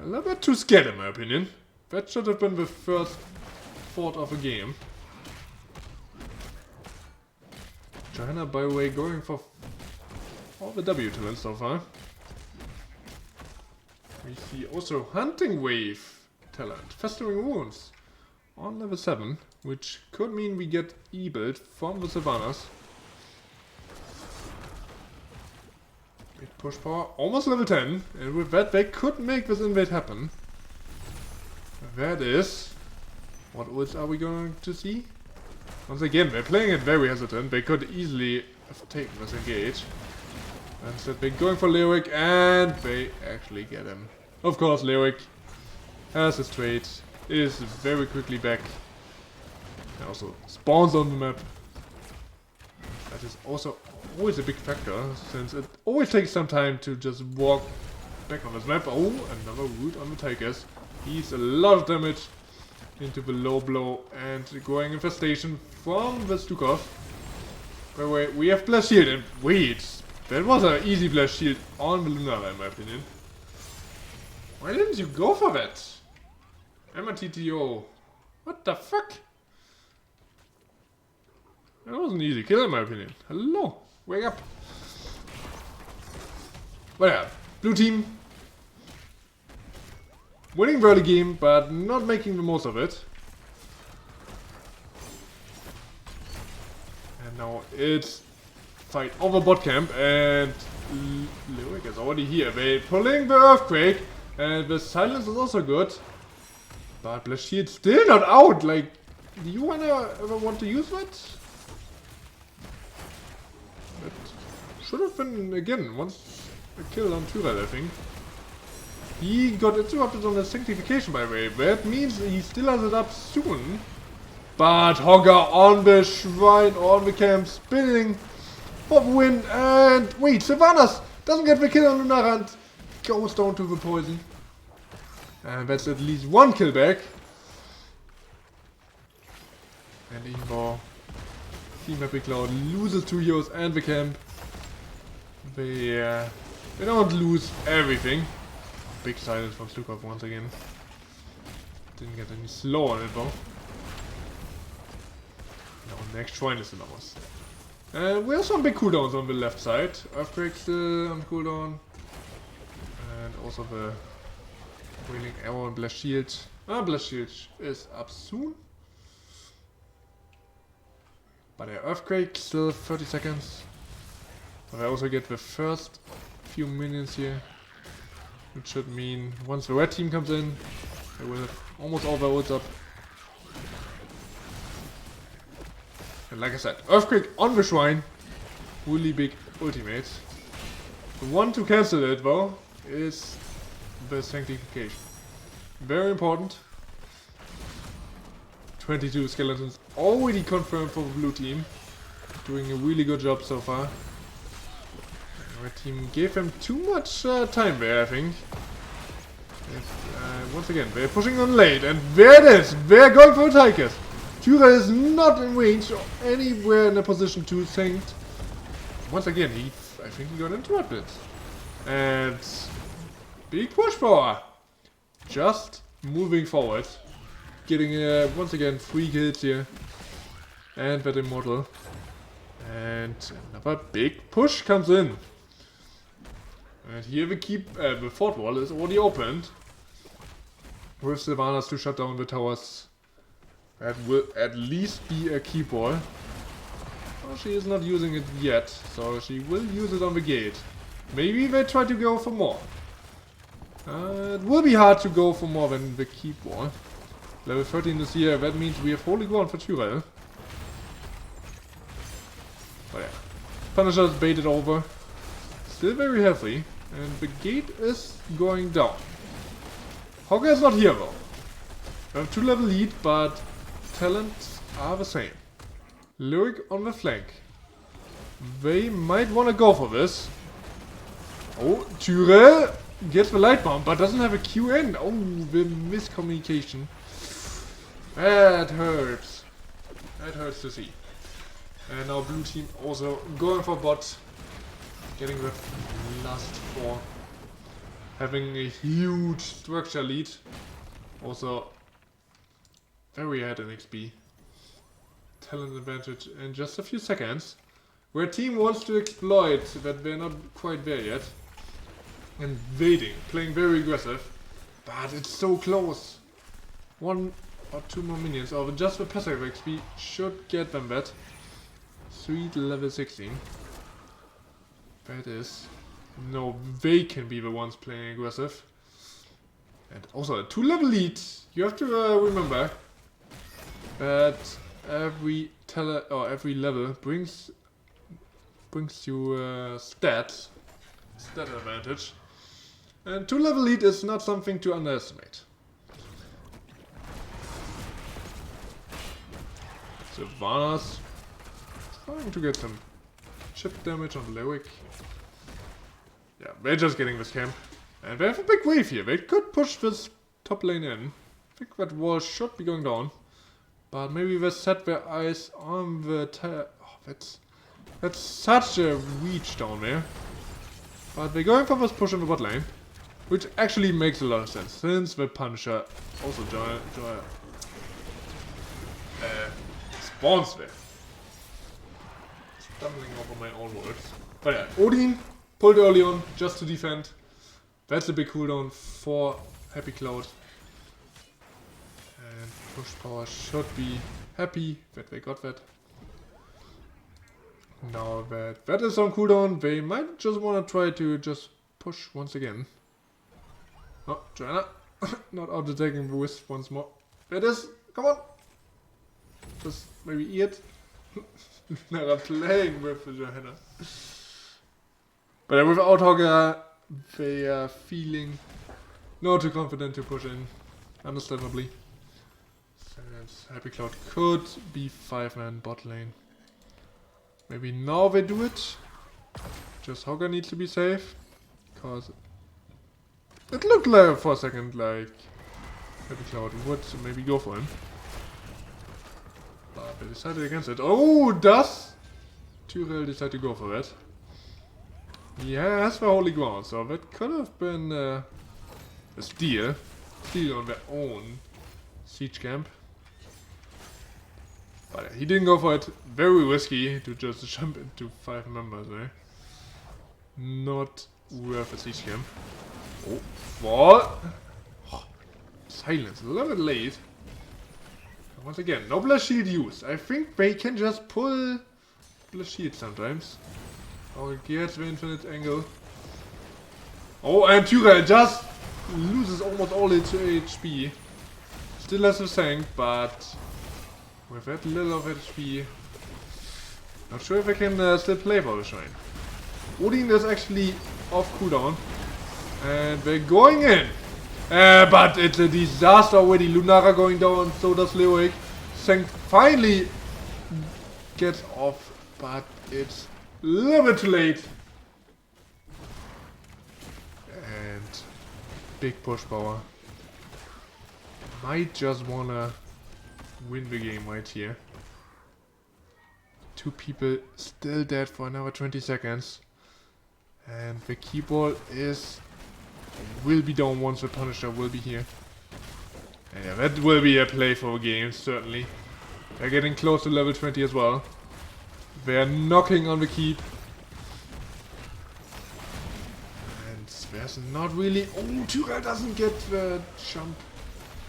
A: A little bit too scared in my opinion. That should have been the first fort of the game. China, by the way, going for all the W talents so far. We see also Hunting Wave talent, Festering Wounds on level 7, which could mean we get E-build from the Sylvanas. Big push power, almost level 10, and with that they could make this invade happen. That is... what ults are we going to see? Once again, they're playing it very hesitant, they could easily have taken this engage. Instead they're going for Lyric, and they actually get him. Of course, Lyric has his trait, is very quickly back. And also spawns on the map. That is also always a big factor, since it always takes some time to just walk back on this map. Oh, another root on the Tigers. He's a lot of damage into the low blow, and going infestation from the Stukov. By the way, we have Blast Shield, and wait, that was an easy Blast Shield on the Lunala in my opinion. Why didn't you go for that? MTTO. What the fuck? That was an easy kill in my opinion. Hello, wake up. But yeah, blue team winning the early game, but not making the most of it. And now it's fight over bot camp, and Lyric is already here. They're pulling the Earthquake, and the silence is also good. But Blast Shield still not out. Like, do you ever want to use that? That should have been again once a kill on Tyrell, I think. He got interrupted on the sanctification, by the way. That means he still has it up soon. But Hogger on the shrine, on the camp, spinning for the win. And wait, Sylvanas doesn't get the kill on Lunara and goes down to the poison. And that's at least one kill back. And Invo, Team Epic Cloud loses 2 heroes and the camp. They don't lose everything. Big silence from Stukov once again. Didn't get any slow on it though. Now next shrine is in ours. And we have some big cooldowns on the left side. Earthquake still on cooldown. And also the Wailing Arrow and Blast Shield. Blast Shield is up soon. But the Earthquake still 30 seconds. But I also get the first few minions here. Which should mean once the red team comes in, they will have almost all their ults up. And like I said, Earthquake on the Shrine. Really big ultimate. The one to cancel it though is the Sanctification. Very important. 22 skeletons already confirmed for the blue team. Doing a really good job so far. The red team gave them too much time there, I think. Once again, they're pushing on late, and there it is! They're going for a Tychus! Tyra is not in range or anywhere in a position to sink. Once again, I think he got interrupted. And big push power! Just moving forward. Getting once again 3 kills here. And that immortal. And another big push comes in. And here the fort wall is already opened. With Sylvanas to shut down the towers. That will at least be a keep wall. Well, she is not using it yet, so she will use it on the gate. Maybe they try to go for more. It will be hard to go for more than the keep wall. Level 13 this year, that means we have holy ground for Tyrell. But yeah, Punisher is baited over. Still very healthy, and the gate is going down. Hogger is not here though. We have 2 level lead, but talents are the same. Lyric on the flank. They might want to go for this. Oh, Tyrell gets the light bomb, but doesn't have a Q in. Oh, the miscommunication. That hurts. That hurts to see. And now blue team also going for bot. Getting the last 4. Having a huge structure lead. Also very ahead in XP. Talent advantage in just a few seconds. Where team wants to exploit that they're not quite there yet. Invading, playing very aggressive. But it's so close. 1 or 2 more minions. Or just the passive XP should get them that. 3 to level 16. That is. No, they can be the ones playing aggressive. And also a 2 level lead. You have to remember that every level brings you stat advantage. And 2 level lead is not something to underestimate. Sylvanas trying to get some chip damage on Lyric. Yeah, they're just getting this camp. And they have a big wave here. They could push this top lane in. I think that wall should be going down. But maybe they set their eyes on the that's such a reach down there. But they're going for this push in the bot lane. Which actually makes a lot of sense. Since the Punisher also spawns there. Stumbling over my own words. But yeah, Odin pulled early on just to defend. That's a big cooldown for Happy Cloud. And push power should be happy that they got that. Now that is on cooldown, they might just want to try to just push once again. Oh, Joanna. Not auto-taking the wisp once more. There it is. Come on. Just maybe eat it. Never playing with the Joanna. But without Hogger, they are feeling not too confident to push in. Understandably. Since Happy Cloud could be 5-man bot lane. Maybe now they do it. Just Hogger needs to be safe. Because it looked like for a second like Happy Cloud would maybe go for him. But they decided against it. Oh, does Tyrell decide to go for that? He has the holy ground, so that could have been a steal. Steal on their own siege camp. But he didn't go for it. Very risky to just jump into 5 members, eh? Not worth a siege camp. Oh, what? Oh, silence, a little bit late. Once again, no blast shield used. I think they can just pull blast shield sometimes. Or gets the infinite angle. Oh, and Tyrell just loses almost all its HP. Still has a tank, but with that little of HP, not sure if I can still play for the Shrine. Odin is actually off cooldown. And they're going in. But it's a disaster already. Lunara going down, so does Leoic. Sank finally gets off, but it's a little bit too late. And big push power. Might just wanna win the game right here. 2 people still dead for another 20 seconds. And the keyboard will be down once the Punisher will be here. And yeah, that will be a play for a game, certainly. They're getting close to level 20 as well. They're knocking on the keep. And there's not really... Oh, Tyrell doesn't get the jump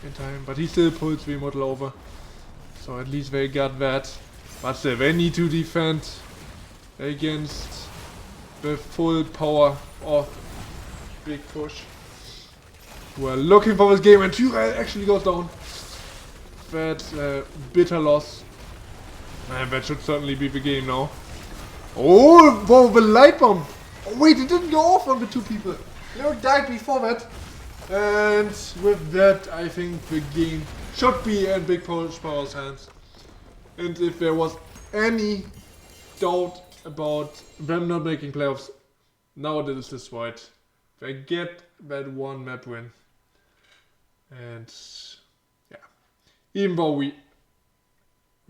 A: in time, but he still pulls the model over. So at least they got that. But still, they need to defend against the full power of Big Push. We're looking for this game, and Tyrell actually goes down. That's a bitter loss. And that should certainly be the game now. Oh, whoa, the light bomb! Oh wait, it didn't go off on the 2 people. Leoc died before that. And with that, I think the game should be in Big Push Power's hands. And if there was any doubt about them not making playoffs, now that is destroyed. They get that 1 map win. And yeah, even though we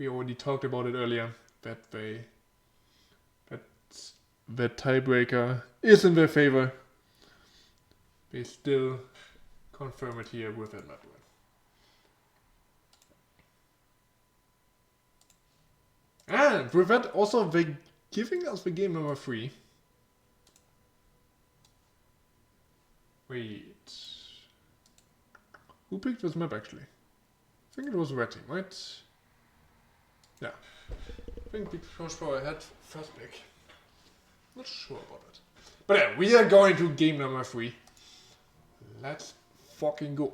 A: already talked about it earlier, that tiebreaker is in their favor, they still confirm it here with that map win. And with that, also they giving us the game number 3. Wait. Who picked this map actually? I think it was Red Team, right? Yeah. I think Big Push Power had first pick. Not sure about it. But yeah, we are going to game number 3. Let's fucking go.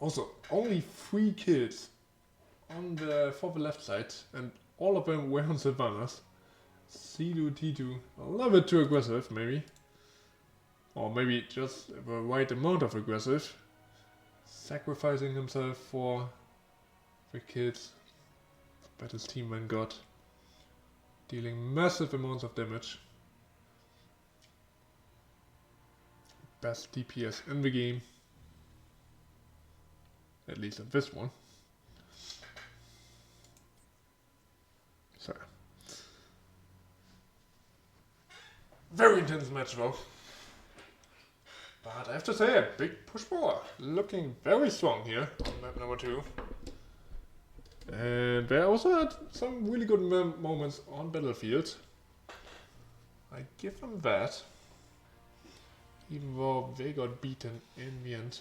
A: Also, only 3 kills for the left side, and all of them were on Sylvanas. C2, T2, a little bit too aggressive, maybe. Or maybe just the right amount of aggressive. Sacrificing himself for the kills that his teamman got. Dealing massive amounts of damage. Best DPS in the game. At least in this one. So. Very intense match though. But I have to say, a Big Push Power looking very strong here on map number 2. And they also had some really good moments on Battlefield. I give them that. Even though they got beaten in the end.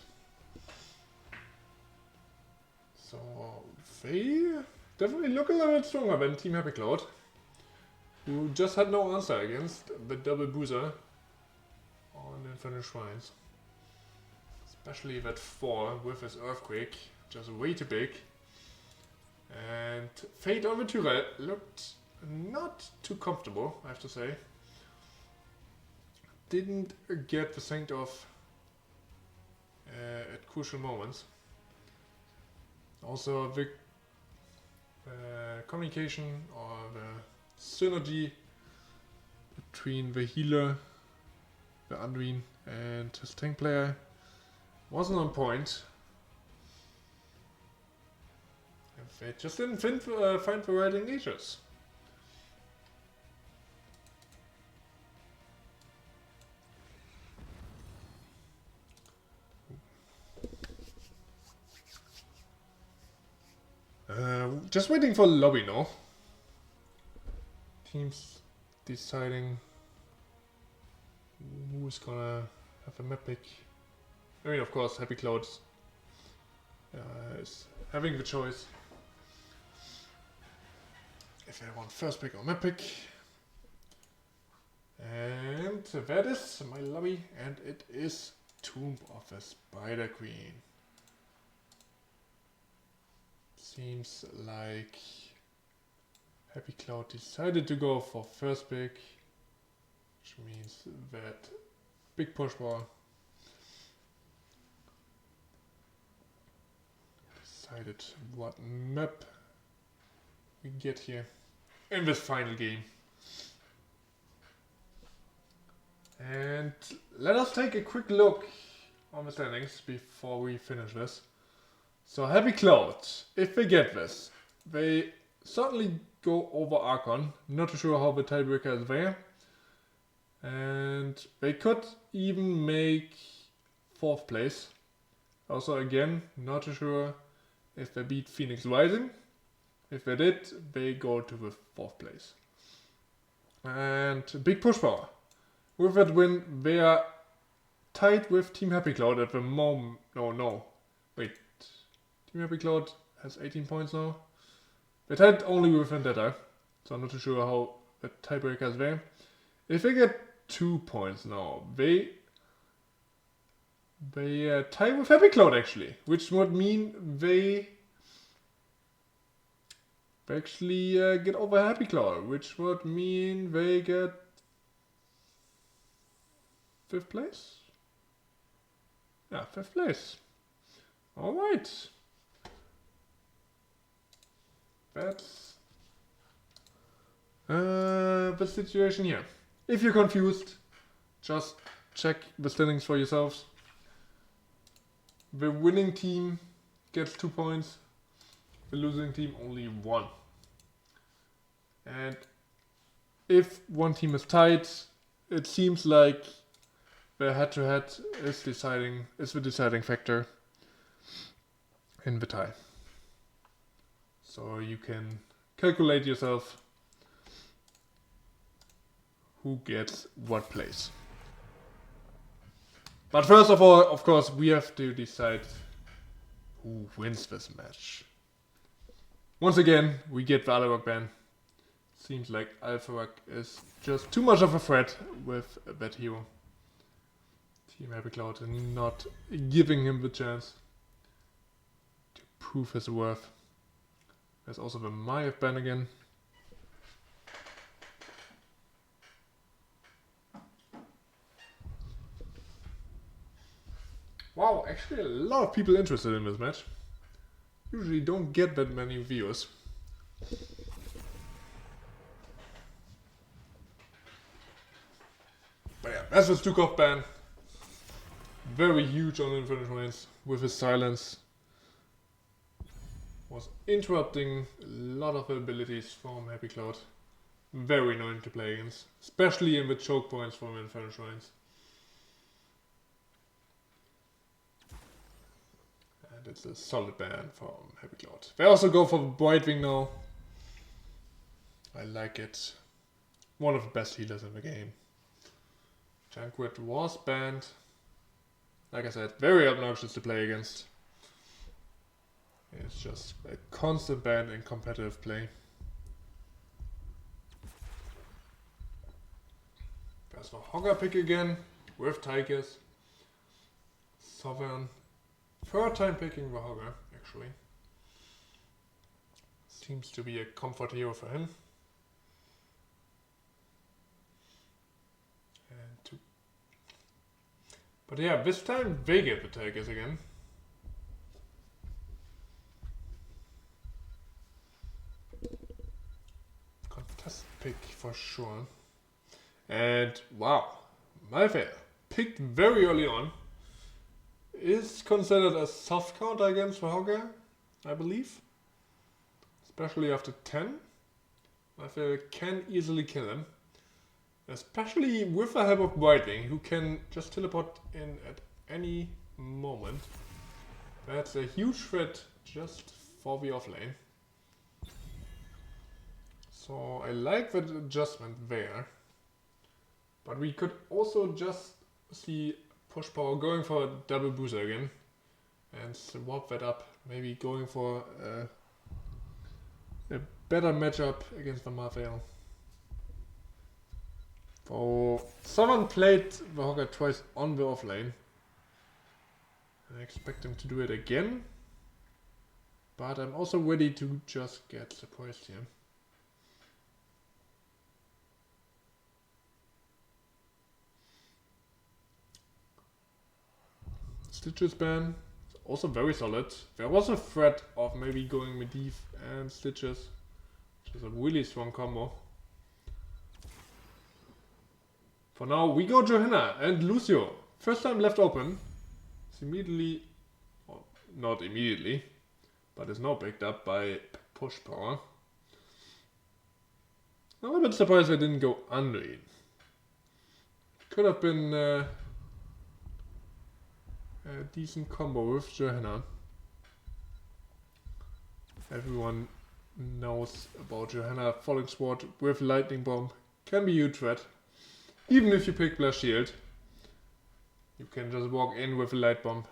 A: So they definitely look a little bit stronger than Team Happy Cloud, who just had no answer against the double boozer on Infinite Shrines. Especially that 4 with his Earthquake, just way too big. And Fate on the Tyrell looked not too comfortable, I have to say. Didn't get the synced off at crucial moments. Also the communication or the synergy between the healer, the Anduin, and his tank player wasn't on point. They just didn't find the right engages. Just waiting for lobby now. Teams deciding who's gonna have a map pick. I mean, of course, Happy Clouds is having the choice if they want first pick or map pick. And that is my lobby, and it is Tomb of the Spider Queen. Seems like Happy Cloud decided to go for first pick, which means that big push ball decided what map we get here in this final game. And let us take a quick look on the standings before we finish this. So Happy Cloud, if they get this, they certainly go over Archon. Not too sure how the tiebreaker is there. And they could even make 4th place. Also again, not too sure if they beat Phoenix Rising. If they did, they go to the 4th place. And big push power. With that win, they are tied with Team Happy Cloud at the moment. No. Wait. Team Happy Cloud has 18 points now. They're tied only with Vendetta. So I'm not too sure how the tiebreaker is there. If they get 2 points now, they tie with Happy Cloud actually. Which would mean they actually get over Happy Cloud. Which would mean they get 5th place? Yeah, 5th place. Alright. That's the situation here. If you're confused, just check the standings for yourselves. The winning team gets 2 points. The losing team only 1. And if one team is tied, it seems like the head-to-head is the deciding factor in the tie. So you can calculate yourself who gets what place. But first of all, of course, we have to decide who wins this match. Once again, we get the Alawak ban. Seems like Alpharak is just too much of a threat with that hero. Team Happy Cloud not giving him the chance to prove his worth. There's also the Maiev ban again. Wow, actually a lot of people interested in this match. Usually don't get that many viewers. But yeah, that's the Stukov ban. Very huge on Infinite Reigns with his silence. Was interrupting a lot of abilities from Happy Cloud. Very annoying to play against, especially in the choke points from Infinite Reigns. And it's a solid ban from Happy Cloud. They also go for Brightwing now. I like it. One of the best healers in the game. Junkrat was banned. Like I said, very obnoxious to play against. It's just a constant ban in competitive play. There's the Hogger pick again with Tigers. Sovereign. 3rd time picking the Hogger, actually. Seems to be a comfort hero for him. But yeah, this time they get the Tigers again. Contest pick for sure. And wow, Malfair, picked very early on, is considered a soft counter against the Hogger, I believe. Especially after 10. Malfair can easily kill him. Especially with the help of Brightwing, who can just teleport in at any moment. That's a huge threat just for the offlane. So I like that adjustment there. But we could also just see push power going for a double booster again. And swap that up. Maybe going for a better matchup against the Marvel. So someone played the Hogger twice on the offlane. I expect him to do it again. But I'm also ready to just get surprised here. Stitches ban, also very solid. There was a threat of maybe going Medivh and Stitches, which is a really strong combo. For now, we go Johanna and Lucio. First time left open. It's immediately, or not immediately, but is now picked up by push power. I'm a bit surprised I didn't go under it. Could have been a decent combo with Johanna. Everyone knows about Johanna. Falling Sword with Lightning Bomb can be a huge threat. Even if you pick Blast Shield, you can just walk in with a Light Bomb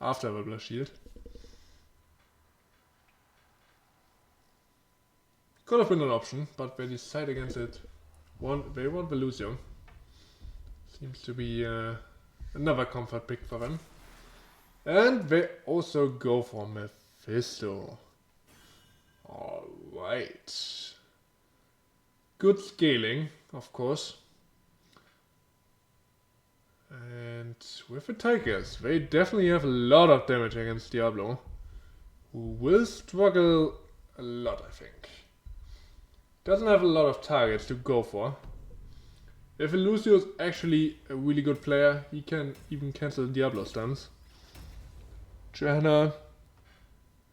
A: after the Blast Shield. Could have been an option, but they decide against it. They want the Lucio. Seems to be another comfort pick for them. And they also go for Mephisto. Alright. Good scaling, of course. And with the Tigers, they definitely have a lot of damage against Diablo, who will struggle a lot, I think. Doesn't have a lot of targets to go for. If Lucio is actually a really good player, he can even cancel Diablo stuns. Johanna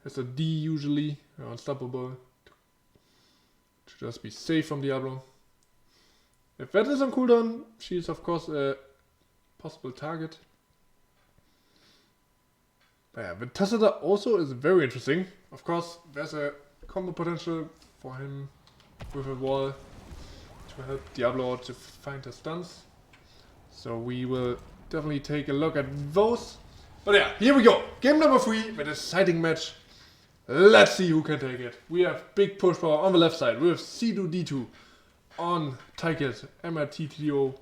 A: has a D usually, unstoppable, to just be safe from Diablo. If that is on cooldown, she is of course a possible target. But yeah, the Tassada also is very interesting. Of course, there's a combo potential for him with a wall to help Diablo to find his stuns. So we will definitely take a look at those. But yeah, here we go. Game number 3, the deciding match. Let's see who can take it. We have big push power on the left side. We have C2 D2 on Tigers, MRTTO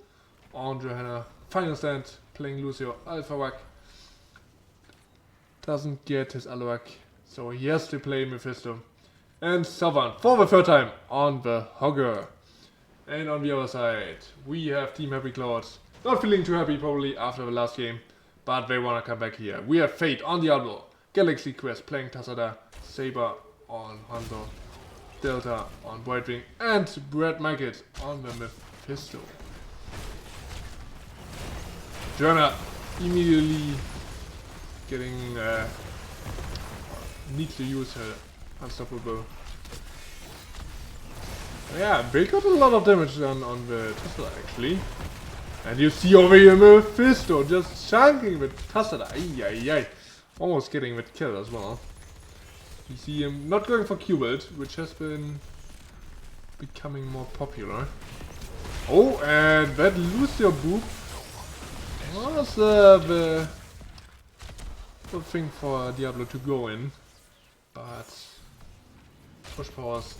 A: on Johanna. Final stand, playing Lucio, Alpha Wack. Doesn't get his Aluak, so he has to play Mephisto. And Southern for the third time on the Hogger. And on the other side, we have Team Happy Clouds. Not feeling too happy probably after the last game, but they want to come back here. We have Fate on Diablo, Galaxy Quest playing Tassada, Saber on Hanzo, Delta on Brightwing, and Brad Mikett on the Mephisto. Joanna immediately getting needs to use her unstoppable. Yeah, they got a lot of damage on the Tesla actually. And you see over here Mephisto just chunking with Tassada. Ay. Almost getting that kill as well. You see him not going for Q-Build, which has been becoming more popular. Oh, and that Lucio boop was the thing for Diablo to go in. But Push Power's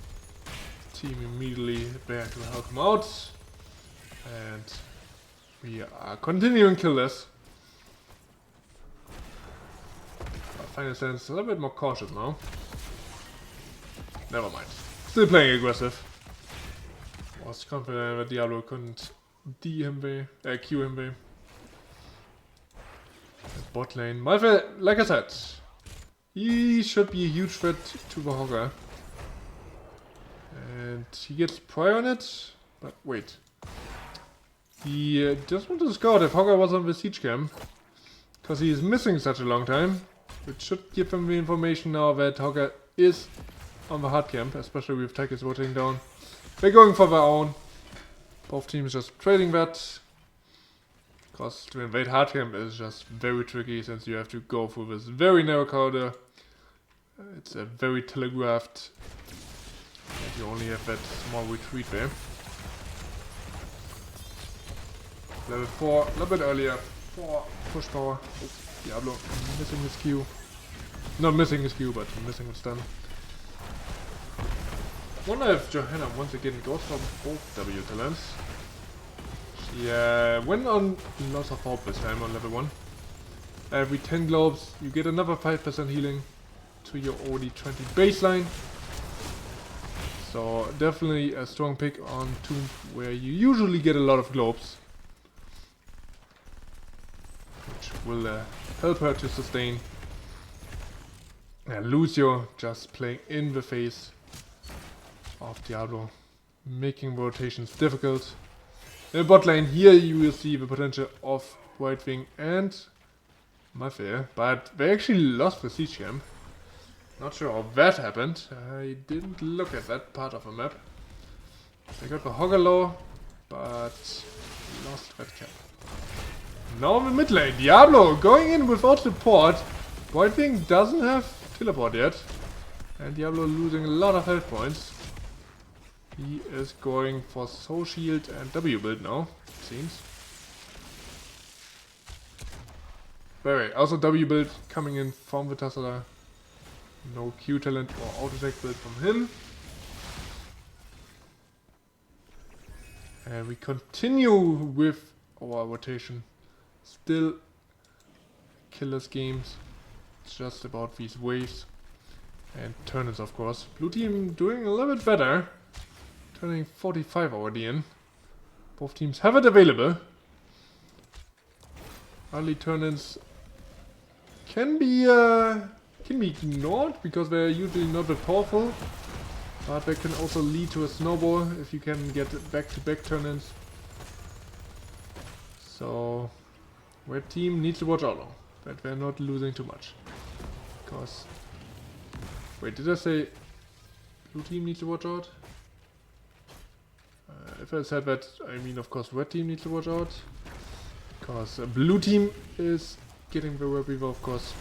A: team immediately there to help him out. And we are continuing killless. But Final Stance a little bit more cautious now. Never mind. Still playing aggressive. Was confident that Diablo couldn't D him away, Q him away. Bot lane. Malphite, like I said, he should be a huge threat to the Hogger. And he gets prior on it, but wait. He just wanted to scout if Hogger was on the siege camp, because he is missing such a long time, which should give him the information now that Hogger is on the hard camp, especially with Tigers voting down. They're going for their own. Both teams just trading that. Because to invade hard camp is just very tricky since you have to go through this very narrow corridor. It's a very telegraphed And you only have that small retreat there. Level 4, a little bit earlier. 4 push power. Oh, Diablo missing his Q. Not missing his Q, but missing his stun. Wonder if Johanna once again goes for both W talents. She went on loss of hope this time on level 1. Every 10 globes, you get another 5% healing to your already 20 baseline. So definitely a strong pick on Tomb where you usually get a lot of globes. Which will help her to sustain. Lucio just playing in the face of Diablo, making rotations difficult. In the bot lane here you will see the potential of White Wing and Mafia, but they actually lost the siege camp. Not sure how that happened. I didn't look at that part of the map. They got the Hoggerlow, but lost that camp. Now in the mid lane, Diablo going in without support. White Wing doesn't have teleport yet. And Diablo losing a lot of health points. He is going for Soul Shield and W build now, it seems. Very also W build coming in from the Tassala. No Q talent or auto attack build from him. And we continue with our rotation. Still killers games. It's just about these waves and turns, of course. Blue team doing a little bit better. Turning 45 already in. Both teams have it available. Early turn-ins can be ignored because they're usually not that powerful. But they can also lead to a snowball if you can get back-to-back turn-ins. So red team needs to watch out now that they're not losing too much. Because wait, did I say blue team needs to watch out? If I said that, I mean of course red team needs to watch out. Because blue team is getting the Red Weaver, of course.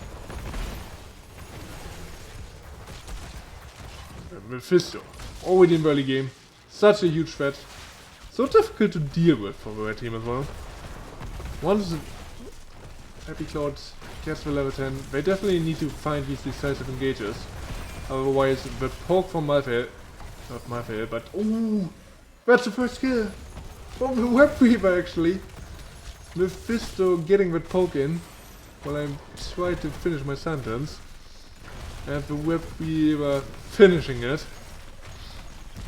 A: Mephisto, already in the early game. Such a huge threat. So difficult to deal with for the red team as well. Once Happy Cloud gets to level 10, they definitely need to find these decisive engages. Otherwise the poke from Malfael, not Malfael, but ooh, that's the first kill from the Web Weaver actually. Mephisto getting that poke in while I'm trying to finish my sentence. And the Web Weaver finishing it.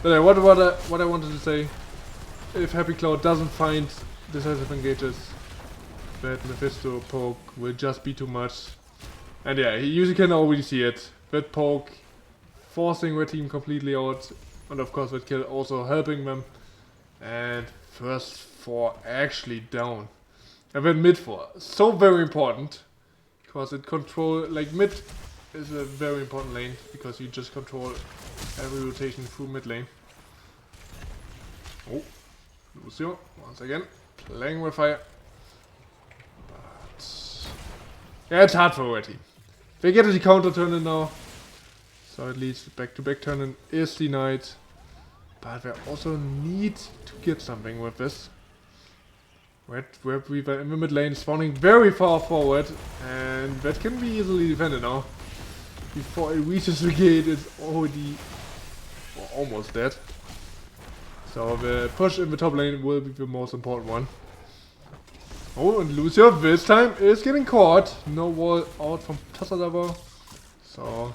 A: But what I wanted to say, if Happy Cloud doesn't find decisive engages, that Mephisto poke will just be too much. And yeah, you can already see it. That poke forcing red team completely out. And of course that kill also helping them. And first 4 actually down. And then mid 4. So very important. Because it control, like mid is a very important lane. Because you just control every rotation through mid lane. Oh, Lucio, once again, playing with fire. But yeah, it's hard for red team. They get the counter turn in now. So at least back-to-back turn in is denied. But they also need to get something with this. Red Weaver in the mid lane spawning very far forward. And that can be easily defended now. Before it reaches the gate, it's already almost dead. So the push in the top lane will be the most important one. Oh, and Lucio this time is getting caught. No wall out from Tassadava. So,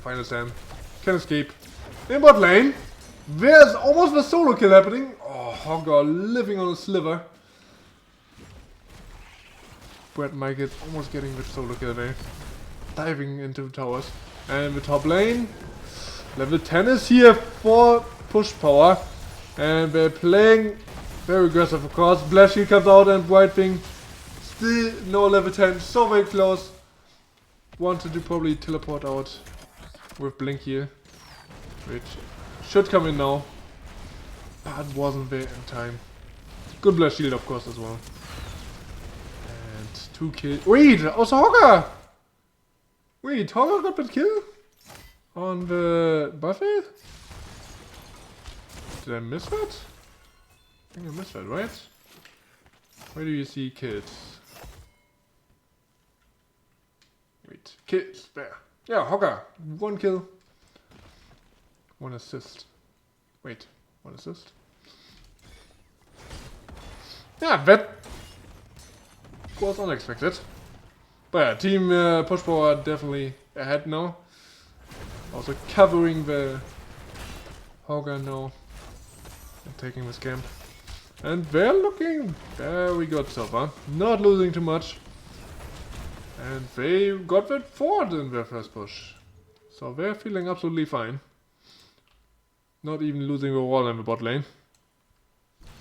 A: final stand. Can escape. In bot lane, there's almost a solo kill happening. Oh, Hogger living on a sliver. Brad Michael almost getting the solo kill there. Diving into the towers. And the top lane, level 10 is here for push power. And they're playing very aggressive, of course. Blast Shield comes out and White Wing still no level 10. So very close. Wanted to probably teleport out with Blink here. Which should come in now. But wasn't there in time. Good Blast Shield, of course, as well. And 2 kills. Wait! Also Hogger! Wait, Hogger got that kill? On the Buffet? Did I miss that? I think I missed that, right? Where do you see kills? Wait, kills, there. Yeah, Hogger, 1 kill. 1 assist. Wait, 1 assist? Yeah, that was unexpected. But yeah, team push forward definitely ahead now. Also covering the Hogger now. And taking this camp. And they're looking very good so far. Not losing too much. And they got that forward in their first push. So they're feeling absolutely fine. Not even losing the wall in the bot lane.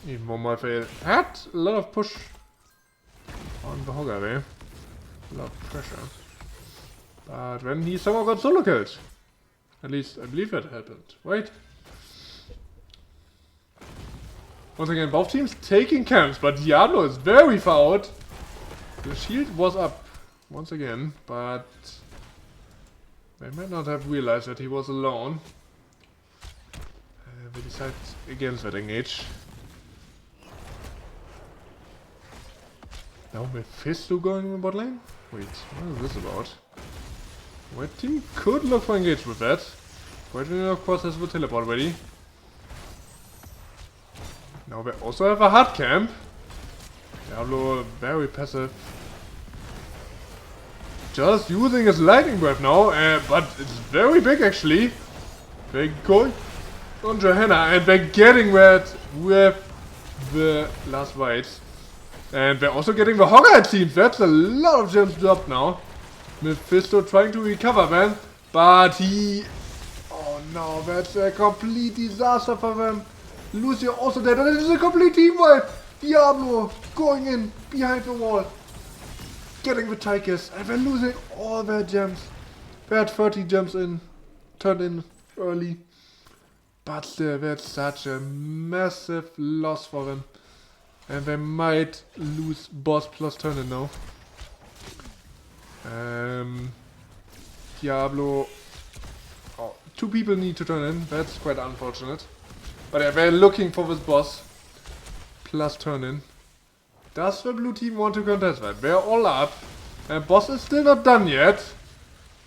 A: Even more my fail. Had a lot of push on the Hogger there. A lot of pressure. But then he somehow got solo killed. At least I believe that happened, right? Once again, both teams taking camps, but Diablo is very far out. The shield was up once again, but they might not have realized that he was alone. They decide against that engage. Now Mephisto going in the bot lane? Wait, what is this about? White team could look for engage with that. White team of course has the teleport ready. Now they also have a hard camp. Diablo very passive. Just using his lightning breath now, but it's very big actually. They're going on Johanna and they're getting that with the last bites. And they're also getting the Hogger, it seems. That's a lot of gems dropped now. Mephisto trying to recover, man. But he... Oh no, that's a complete disaster for them. Lucio also dead, and it is a complete team wipe. Diablo going in behind the wall. Getting the Tychus, and they're losing all their gems. They had 30 gems in, turned in early. But still, that's such a massive loss for them. And they might lose boss plus turn in now. Diablo... Oh, 2 people need to turn in, that's quite unfortunate. But yeah, they're looking for this boss. Plus turn in. Does the blue team want to contest that? They're all up. And boss is still not done yet.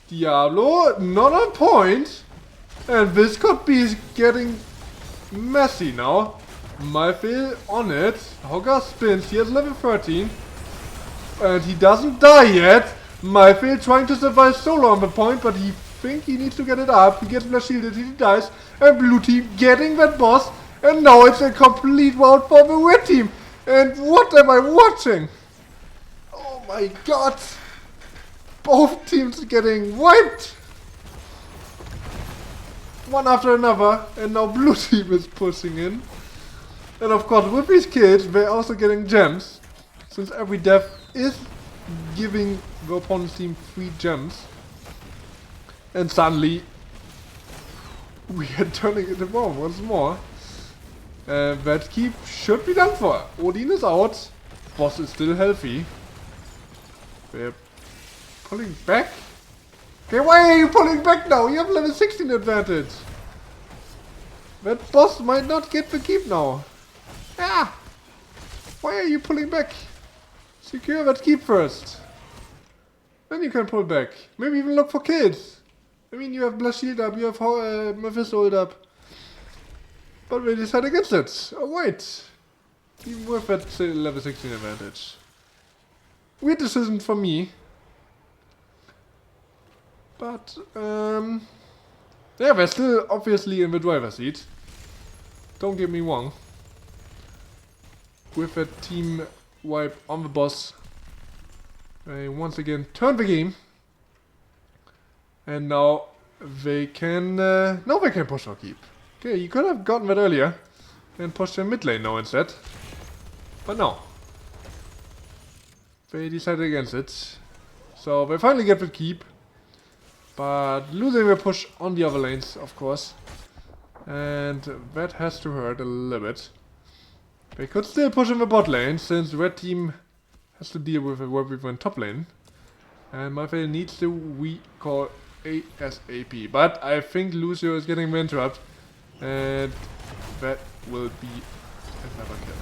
A: Diablo not on point. And this could be getting messy now. Malphil on it. Hogger spins. He has level 13. And he doesn't die yet. Malphil trying to survive solo on the point, but he thinks he needs to get it up. He gets flash shielded, he dies. And blue team getting that boss. And now it's a complete rout for the red team. And what am I watching? Oh my god. Both teams getting wiped. One after another. And now blue team is pushing in. And of course with these kills they're also getting gems. Since every death is giving the opponent's team 3 gems. And suddenly we are turning it around once more. That keep should be done for. Odin is out. Boss is still healthy. They're pulling back. Okay, why are you pulling back now? You have level 16 advantage. That boss might not get the keep now. Ah! Why are you pulling back? Secure that keep first. Then you can pull back. Maybe even look for kills. I mean, you have Blast Shield up, you have Mephisto ult up. But we decide against it. Oh wait. Even with that level 16 advantage. Weird decision for me. But, yeah, we're still obviously in the driver's seat. Don't get me wrong. With a team wipe on the boss. They once again turn the game. And now they can, now they can push or keep. Okay, you could have gotten that earlier. And pushed in mid lane now instead. But no. They decided against it. So they finally get the keep. But losing the push on the other lanes, of course. And that has to hurt a little bit. They could still push in the bot lane, since the red team has to deal with a Warwick in top lane. And Malphil needs to recall ASAP. But I think Lucio is getting the interrupt. And that will be another kill.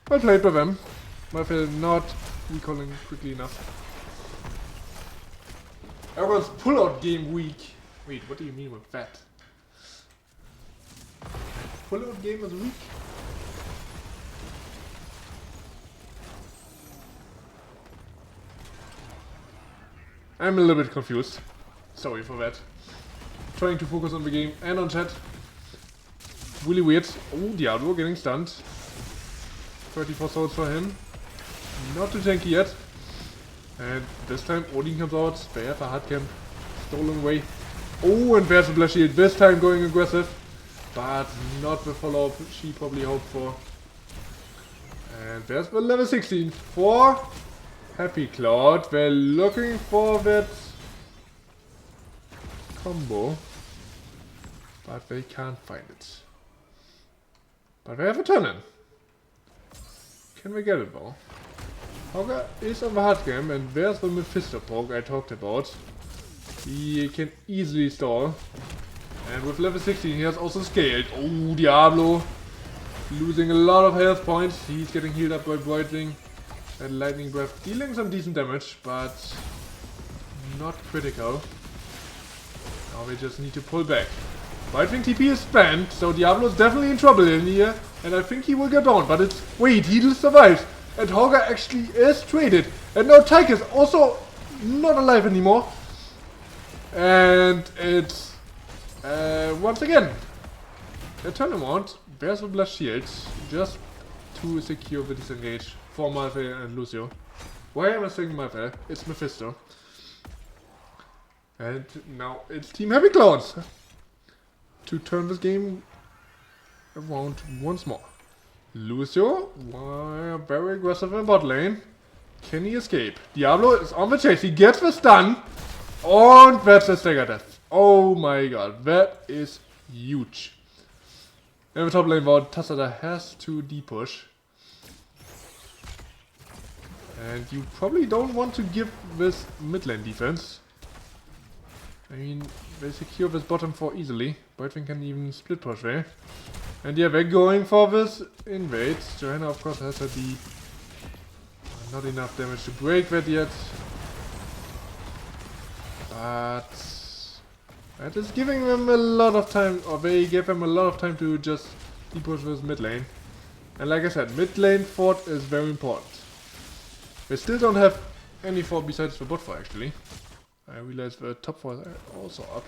A: Well played by them. Malphite not recalling quickly enough. Everyone's pull-out game weak. Wait, what do you mean with that? Pull-out game is weak? I'm a little bit confused. Sorry for that. Trying to focus on the game and on chat. Really weird. Oh, Diablo getting stunned. 34 souls for him. Not too tanky yet. And this time Odin comes out. They have a hard camp. Stolen away. Oh, and there's a blast shield. This time going aggressive. But not the follow-up she probably hoped for. And there's the level 16 for Happy Cloud. They're looking for that combo. But they can't find it. But they have a turn in. Can we get it though? Hogger is on the hard game, and there's the Mephisto poke I talked about. He can easily stall. And with level 16 he has also scaled. Oh, Diablo! Losing a lot of health points. He's getting healed up by Brightwing and Lightning Breath, dealing some decent damage, but not critical. Now we just need to pull back. Brightwing TP is spent, so Diablo's definitely in trouble in here. And I think he will get down, but it's... Wait, he just survives. And Hogger actually is traded. And now Tyke is also not alive anymore. And it's... once again, a turnaround. There's the Blast Shield, just to secure the disengage for Malphite and Lucio. Why am I saying Malphite? It's Mephisto. And now it's Team Happy Clouds to turn this game around once more. Lucio, very aggressive in bot lane. Can he escape? Diablo is on the chase. He gets the stun. And that's a stagger death. Oh my god, that is huge. In the top lane ward, Tassada has to depush. And you probably don't want to give this mid lane defense. I mean, they secure this bottom 4 easily. Brightwing can even split push there. And yeah, they're going for this invade. Johanna of course has a deep. Not enough damage to break that yet. But that is giving them a lot of time, or they gave them a lot of time to just depush this mid lane. And like I said, mid lane fort is very important. They still don't have any fort besides the bot 4 actually. I realize the top 4 are also up.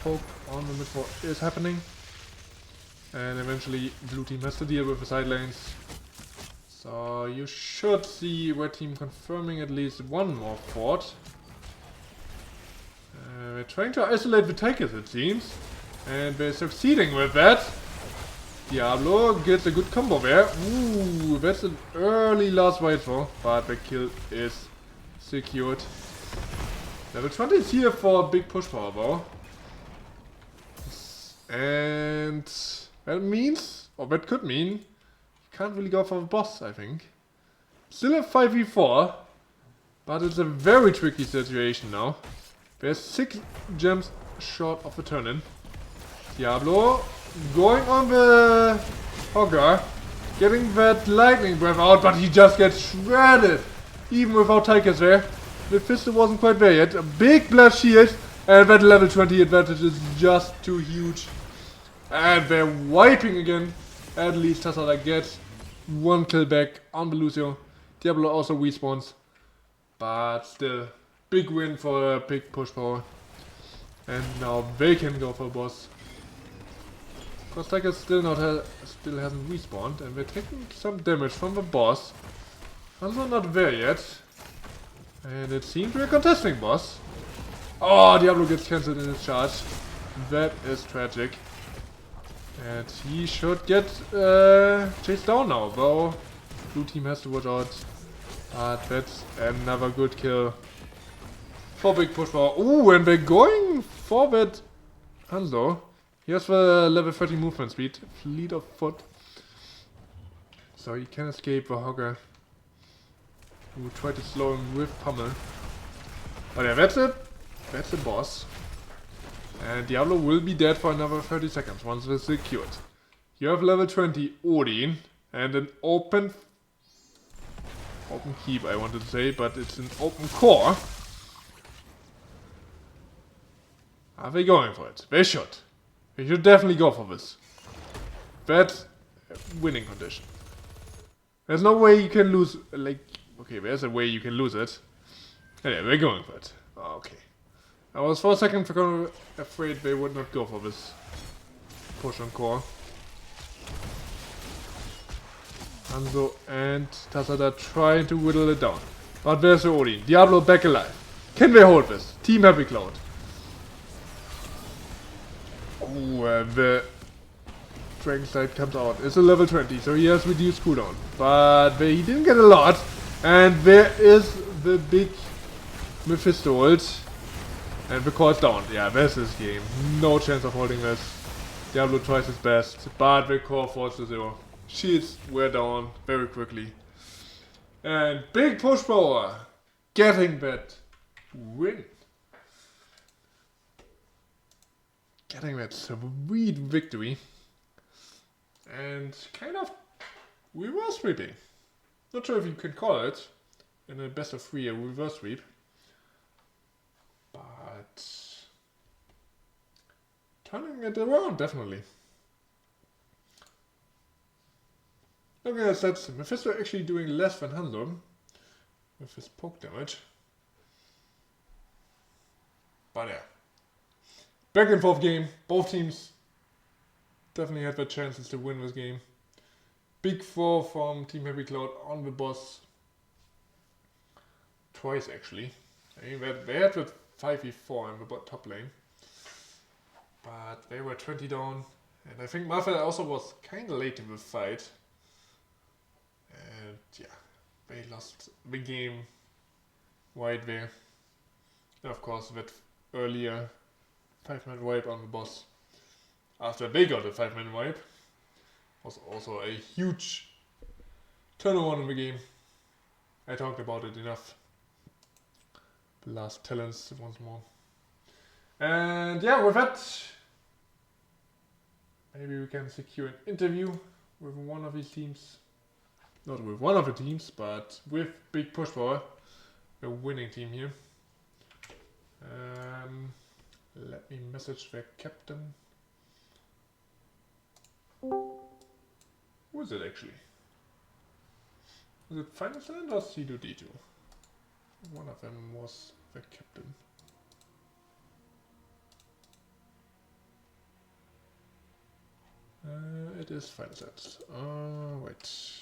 A: Poke on the mid fort is happening. And eventually blue team has to deal with the side lanes. So you should see red team confirming at least one more fort. We're trying to isolate the Tigers it seems. And they're succeeding with that. Diablo gets a good combo there. Ooh, that's an early last white for, but the kill is secured. Level 20 is here for a big push power though. And that means, or that could mean, you can't really go for the boss, I think. Still a 5v4, but it's a very tricky situation now. There's 6 gems short of the turn-in. Diablo going on the Hogger, getting that lightning breath out, but he just gets shredded. Even without Tychus there. Mephisto wasn't quite there yet. A big blast shield, and that level 20 advantage is just too huge. And they're wiping again. At least Tassada gets one kill back on the Lucio. Diablo also respawns. But still, big win for a big push power. And now they can go for a boss. Tychus still hasn't respawned, and we're taking some damage from the boss. Also not there yet. And it seems we're contesting boss. Oh, Diablo gets cancelled in his charge. That is tragic. And he should get chased down now, though. Blue team has to watch out. But that's another good kill. For big push power. Ooh, and they're going for that Hanzo. He has the level 30 movement speed. Fleet of foot. So he can escape the Hogger, who tried to slow him with Pummel. But yeah, that's it. That's the boss. And Diablo will be dead for another 30 seconds once it's secured. You have level 20 Odin and an open keep, I wanted to say, but it's an open core. Are they going for it? They should. They should definitely go for this. That's winning condition. There's no way you can lose, like, okay, there's a way you can lose it. Yeah, they're going for it. Okay. I was for a second afraid they would not go for this push on core. Hanzo and Tasada trying to whittle it down. But there's the Odin. Diablo back alive. Can they hold this? Team Happy Cloud. Oh, the Dragon Slide comes out. It's a level 20, so he has reduced cooldown. But he didn't get a lot. And there is the big Mephisto ult. And the core's down. Yeah, this is game. No chance of holding this. Diablo tries his best, but the core falls to 0. Shields were down very quickly. And big push power. Getting that win. Getting that sweet victory. And kind of reverse sweeping. Not sure if you can call it in a best of 3 a reverse sweep. But turning it around, definitely. Looking at that, Mephisto actually doing less than Hanzo with his poke damage. But yeah. Back and forth game. Both teams definitely had their chances to win this game. Big 4 from Team Happy Cloud on the boss. Twice actually. I mean, they had with 5v4 in the top lane. But they were 20 down. And I think Marvel also was kind of late in the fight. And yeah, they lost the game right there. And of course, that earlier 5-man wipe on the boss after they got a 5-man wipe was also a huge turnaround in the game. I talked about it enough. The last talents once more. And yeah, with that, maybe we can secure an interview with one of these teams. Not with one of the teams, but with big push power. The winning team here. Let me message the captain. Who is it actually? Was it Final Stand or C2D2? One of them was the captain. It is Final Stand. Wait.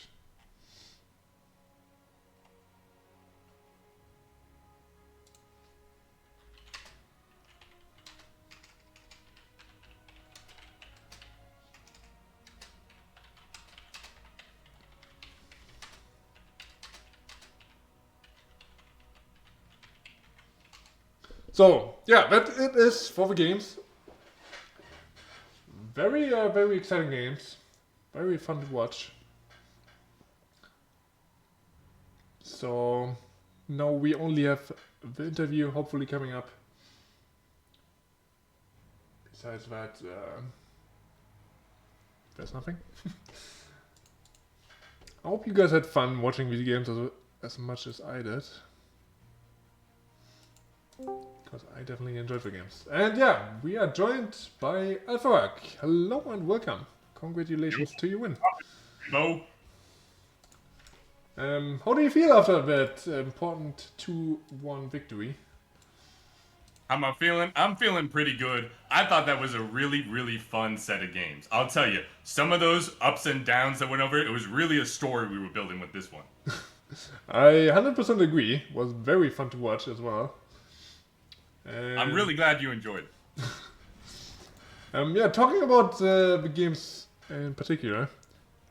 A: So, yeah, that it is for the games. Very, very exciting games. Very fun to watch. So, now we only have the interview hopefully coming up. Besides that, there's nothing. I hope you guys had fun watching these games as much as I did. Because I definitely enjoyed the games. And yeah, we are joined by Alpharak. Hello and welcome. Congratulations to your win.
B: Hello.
A: How do you feel after that important 2-1 victory?
B: I'm feeling pretty good. I thought that was a really, really fun set of games. I'll tell you, some of those ups and downs that went over it was really a story we were building with this one.
A: I 100% agree. It was very fun to watch as well.
B: I'm really glad you enjoyed it.
A: Yeah, talking about the games in particular,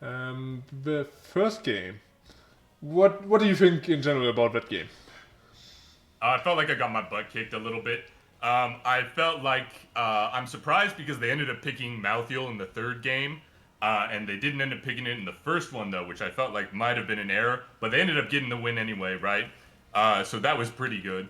A: the first game, what do you think in general about that game?
B: I felt like I got my butt kicked a little bit. I felt like I'm surprised because they ended up picking Malthael in the third game, and they didn't end up picking it in the first one though, which I felt like might have been an error. But they ended up getting the win anyway, right? So that was pretty good.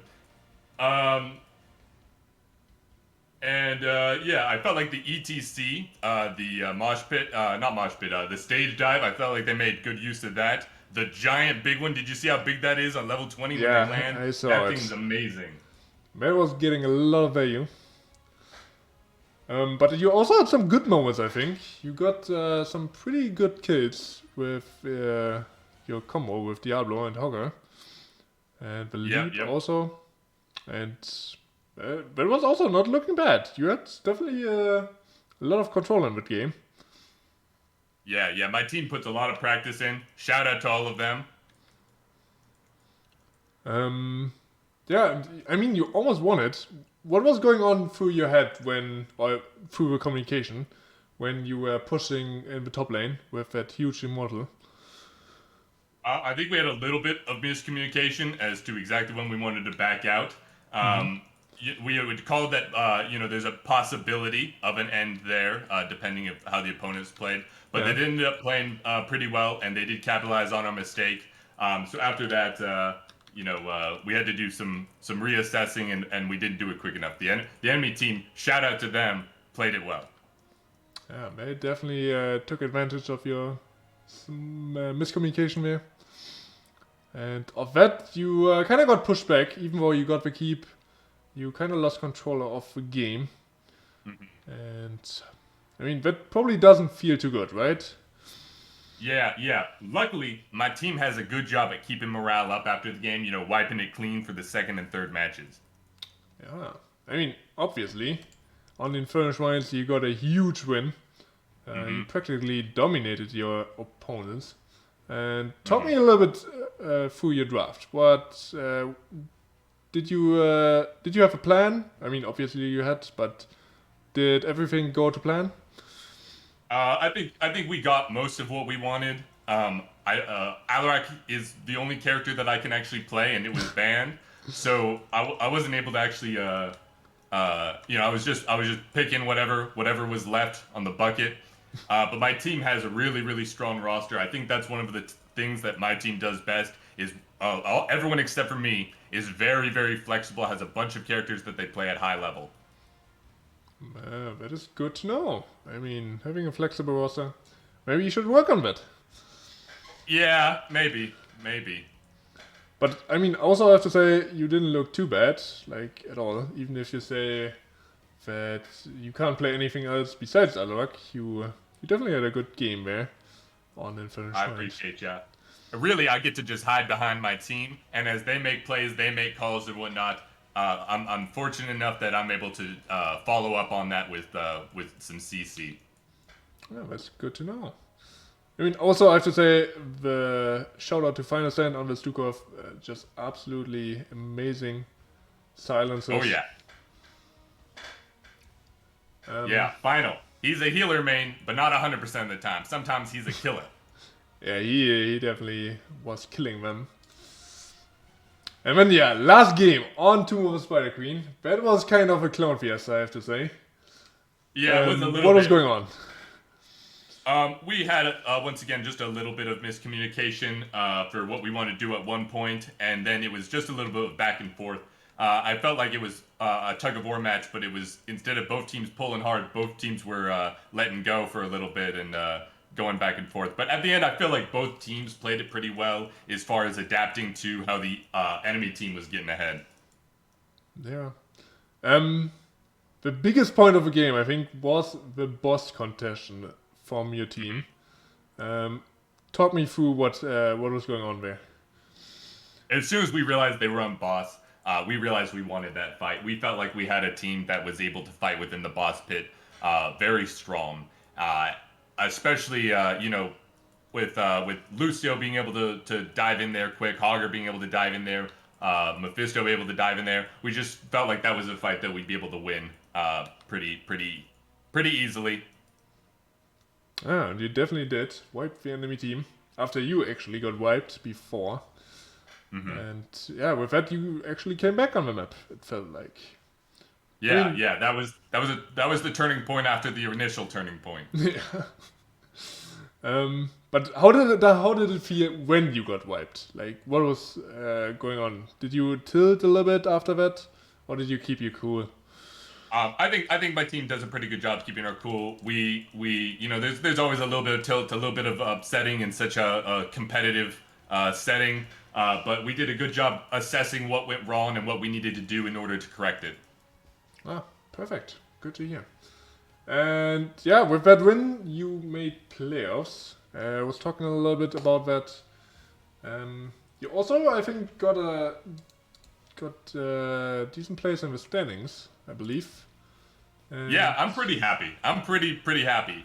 B: And yeah, I felt like the ETC, the mosh pit, not mosh pit, the stage dive. I felt like they made good use of that. The giant big one. Did you see how big that is on level 20 when they
A: Yeah,
B: land?
A: I saw
B: That thing's
A: it.
B: amazing.
A: That was getting a lot of value. But you also had some good moments, I think. You got some pretty good kills with your combo with Diablo and Hogger. And the
B: Yep,
A: leap
B: yep.
A: also. And that was also not looking bad. You had definitely a lot of control in that game.
B: Yeah, yeah. My team puts a lot of practice in. Shout out to all of them.
A: Yeah, I mean, you almost won it. What was going on through your head or through the communication, when you were pushing in the top lane with that huge immortal?
B: I think we had a little bit of miscommunication as to exactly when we wanted to back out.
A: Mm-hmm.
B: We would call that, there's a possibility of an end there, depending of how the opponents played. But
A: Yeah.
B: they ended up playing pretty well, and they did capitalize on our mistake. So after that, we had to do some reassessing, and we didn't do it quick enough. The enemy team, shout out to them, played it well.
A: Yeah, they definitely took advantage of your miscommunication there. And of that, you kind of got pushed back, even though you got the keep. You kind of lost control of the game. And, I mean, that probably doesn't feel too good, right?
B: Yeah, yeah. Luckily, my team has a good job at keeping morale up after the game, wiping it clean for the second and third matches.
A: Yeah. I mean, obviously, on the Inferno Shrines, you got a huge win. You practically dominated your opponents. And talk me a little bit through your draft. What did you have a plan? I mean, obviously you had, but did everything go to plan?
B: I think we got most of what we wanted. Alarak is the only character that I can actually play, and it was banned, so I wasn't able to actually. I was just picking whatever was left on the bucket. But my team has a really strong roster. I think that's one of the things that my team does best. Is everyone except for me is very flexible. Has a bunch of characters that they play at high level.
A: That is good to know. I mean, having a flexible roster, maybe you should work on that.
B: Yeah, maybe.
A: But I mean, also I have to say you didn't look too bad, like at all. Even if you say that you can't play anything else besides Alarak, you definitely had a good game there on Infinite
B: I
A: Shrines.
B: appreciate ya. Really, I get to just hide behind my team, and as they make plays, they make calls and whatnot. I'm fortunate enough that I'm able to follow up on that with some CC.
A: Yeah, that's good to know. I mean, also I have to say the shout out to Final Stand on the Stukov, just absolutely amazing silences.
B: Oh yeah, yeah. Final. He's a healer main, but not 100% of the time. Sometimes he's a killer.
A: Yeah, he definitely was killing them. And then yeah, last game on Tomb of the Spider Queen. That was kind of a clown fiesta, I have to say.
B: Yeah, it was a little.
A: What was going on?
B: We had once again just a little bit of miscommunication for what we wanted to do at one point, and then it was just a little bit of back and forth. I felt like it was a tug of war match, but it was, instead of both teams pulling hard, both teams were letting go for a little bit and going back and forth. But at the end, I feel like both teams played it pretty well as far as adapting to how the enemy team was getting ahead.
A: Yeah. The biggest point of the game, I think, was the boss contestation from your team. Talk me through what was going on there.
B: As soon as we realized they were on boss, we realized we wanted that fight. We felt like we had a team that was able to fight within the boss pit very strong. Especially, with Lucio being able to dive in there quick, Hogger being able to dive in there, Mephisto able to dive in there. We just felt like that was a fight that we'd be able to win pretty easily.
A: Ah, you definitely did wipe the enemy team after you actually got wiped before. And yeah, with that you actually came back on the map. It felt like.
B: Yeah, yeah, that was the turning point after the initial turning point.
A: Yeah. But how did it feel when you got wiped? Like, what was going on? Did you tilt a little bit after that, or did you keep you cool?
B: I think my team does a pretty good job keeping our cool. There's always a little bit of tilt, a little bit of upsetting in such a competitive setting. But we did a good job assessing what went wrong and what we needed to do in order to correct it.
A: Ah, perfect. Good to hear. And yeah, with that win, you made playoffs. I was talking a little bit about that. You also, I think, got a decent place in the standings, I believe. And
B: Yeah, I'm pretty happy. I'm pretty happy.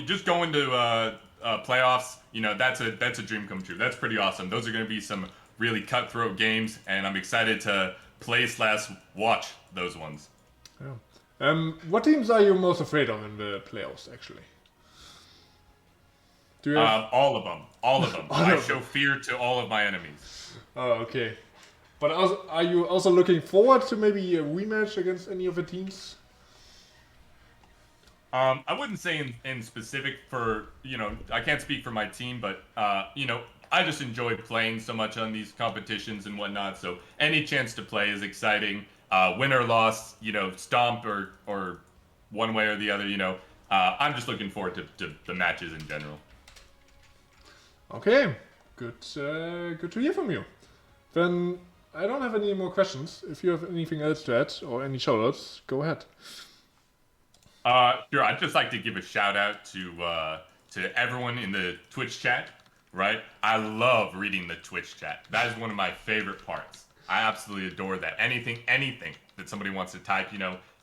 B: Just going to playoffs. That's a dream come true. That's pretty awesome. Those are going to be some really cutthroat games, and I'm excited to play/watch those ones.
A: yeah. What teams are you most afraid of in the playoffs, actually? Do you have?
B: All of them. All of them.
A: All
B: I
A: of
B: show
A: them.
B: fear to all of my enemies.
A: Oh, okay. But also, are you also looking forward to maybe a rematch against any of the teams?
B: I wouldn't say in specific for, I can't speak for my team, but, I just enjoy playing so much on these competitions and whatnot. So any chance to play is exciting. Win or loss, stomp or one way or the other, I'm just looking forward to the matches in general.
A: Okay, good to hear from you. Then I don't have any more questions. If you have anything else to add or any shoutouts, go ahead.
B: Sure. I'd just like to give a shout out to everyone in the Twitch chat. Right, I love reading the Twitch chat. That is one of my favorite parts. I absolutely adore that. Anything that somebody wants to type,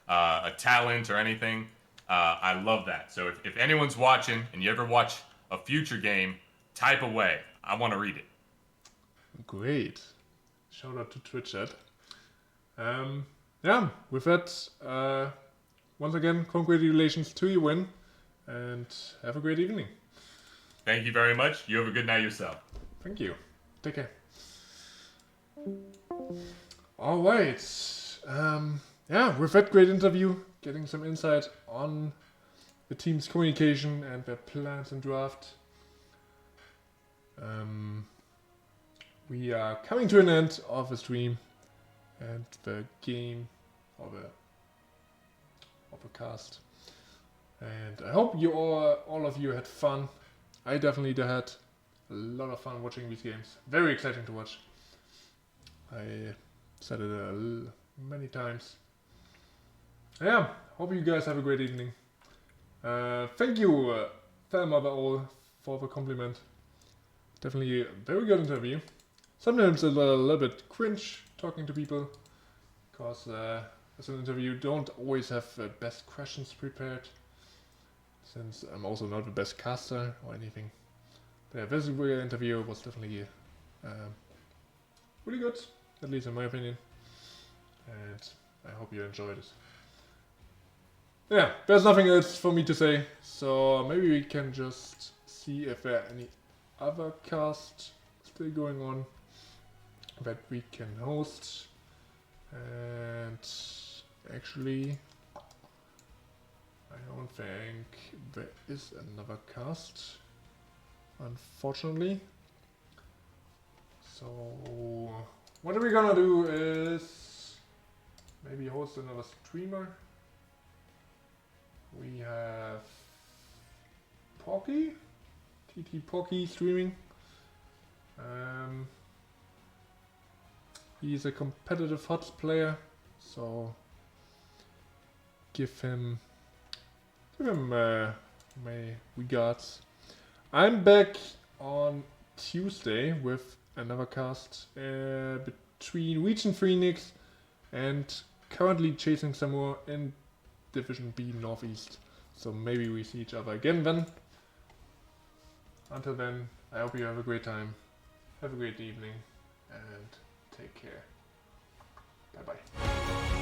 B: a talent or anything, I love that. So if anyone's watching and you ever watch a future game, type away. I want to read it.
A: Great. Shout out to Twitch chat. Yeah, with that, once again, congratulations to your win and have a great evening.
B: Thank you very much. You have a good night yourself.
A: Thank you. Take care. All right. Yeah, with that great interview, getting some insight on the team's communication and their plans and draft. We are coming to an end of the stream and the game of a cast. And I hope you all of you had fun. I definitely had a lot of fun watching these games. Very exciting to watch. I said it many times. Yeah, hope you guys have a great evening. Thank you, Thelma Baol, for the compliment. Definitely a very good interview. Sometimes a little bit cringe talking to people, because as an interview you don't always have the best questions prepared, since I'm also not the best caster or anything. But yeah, this interview was definitely really good, at least in my opinion. And I hope you enjoyed it. Yeah, there's nothing else for me to say, so maybe we can just see if there are any other casts still going on that we can host. And actually, I don't think there is another cast, unfortunately. So what are we gonna do is maybe host another streamer. We have Pocky, TT Pocky streaming. He's a competitive HOTS player, so give him my regards. I'm back on Tuesday with another cast between Region Phoenix and currently chasing some more in Division B Northeast. So maybe we see each other again then. Until then, I hope you have a great time. Have a great evening and take care. Bye bye.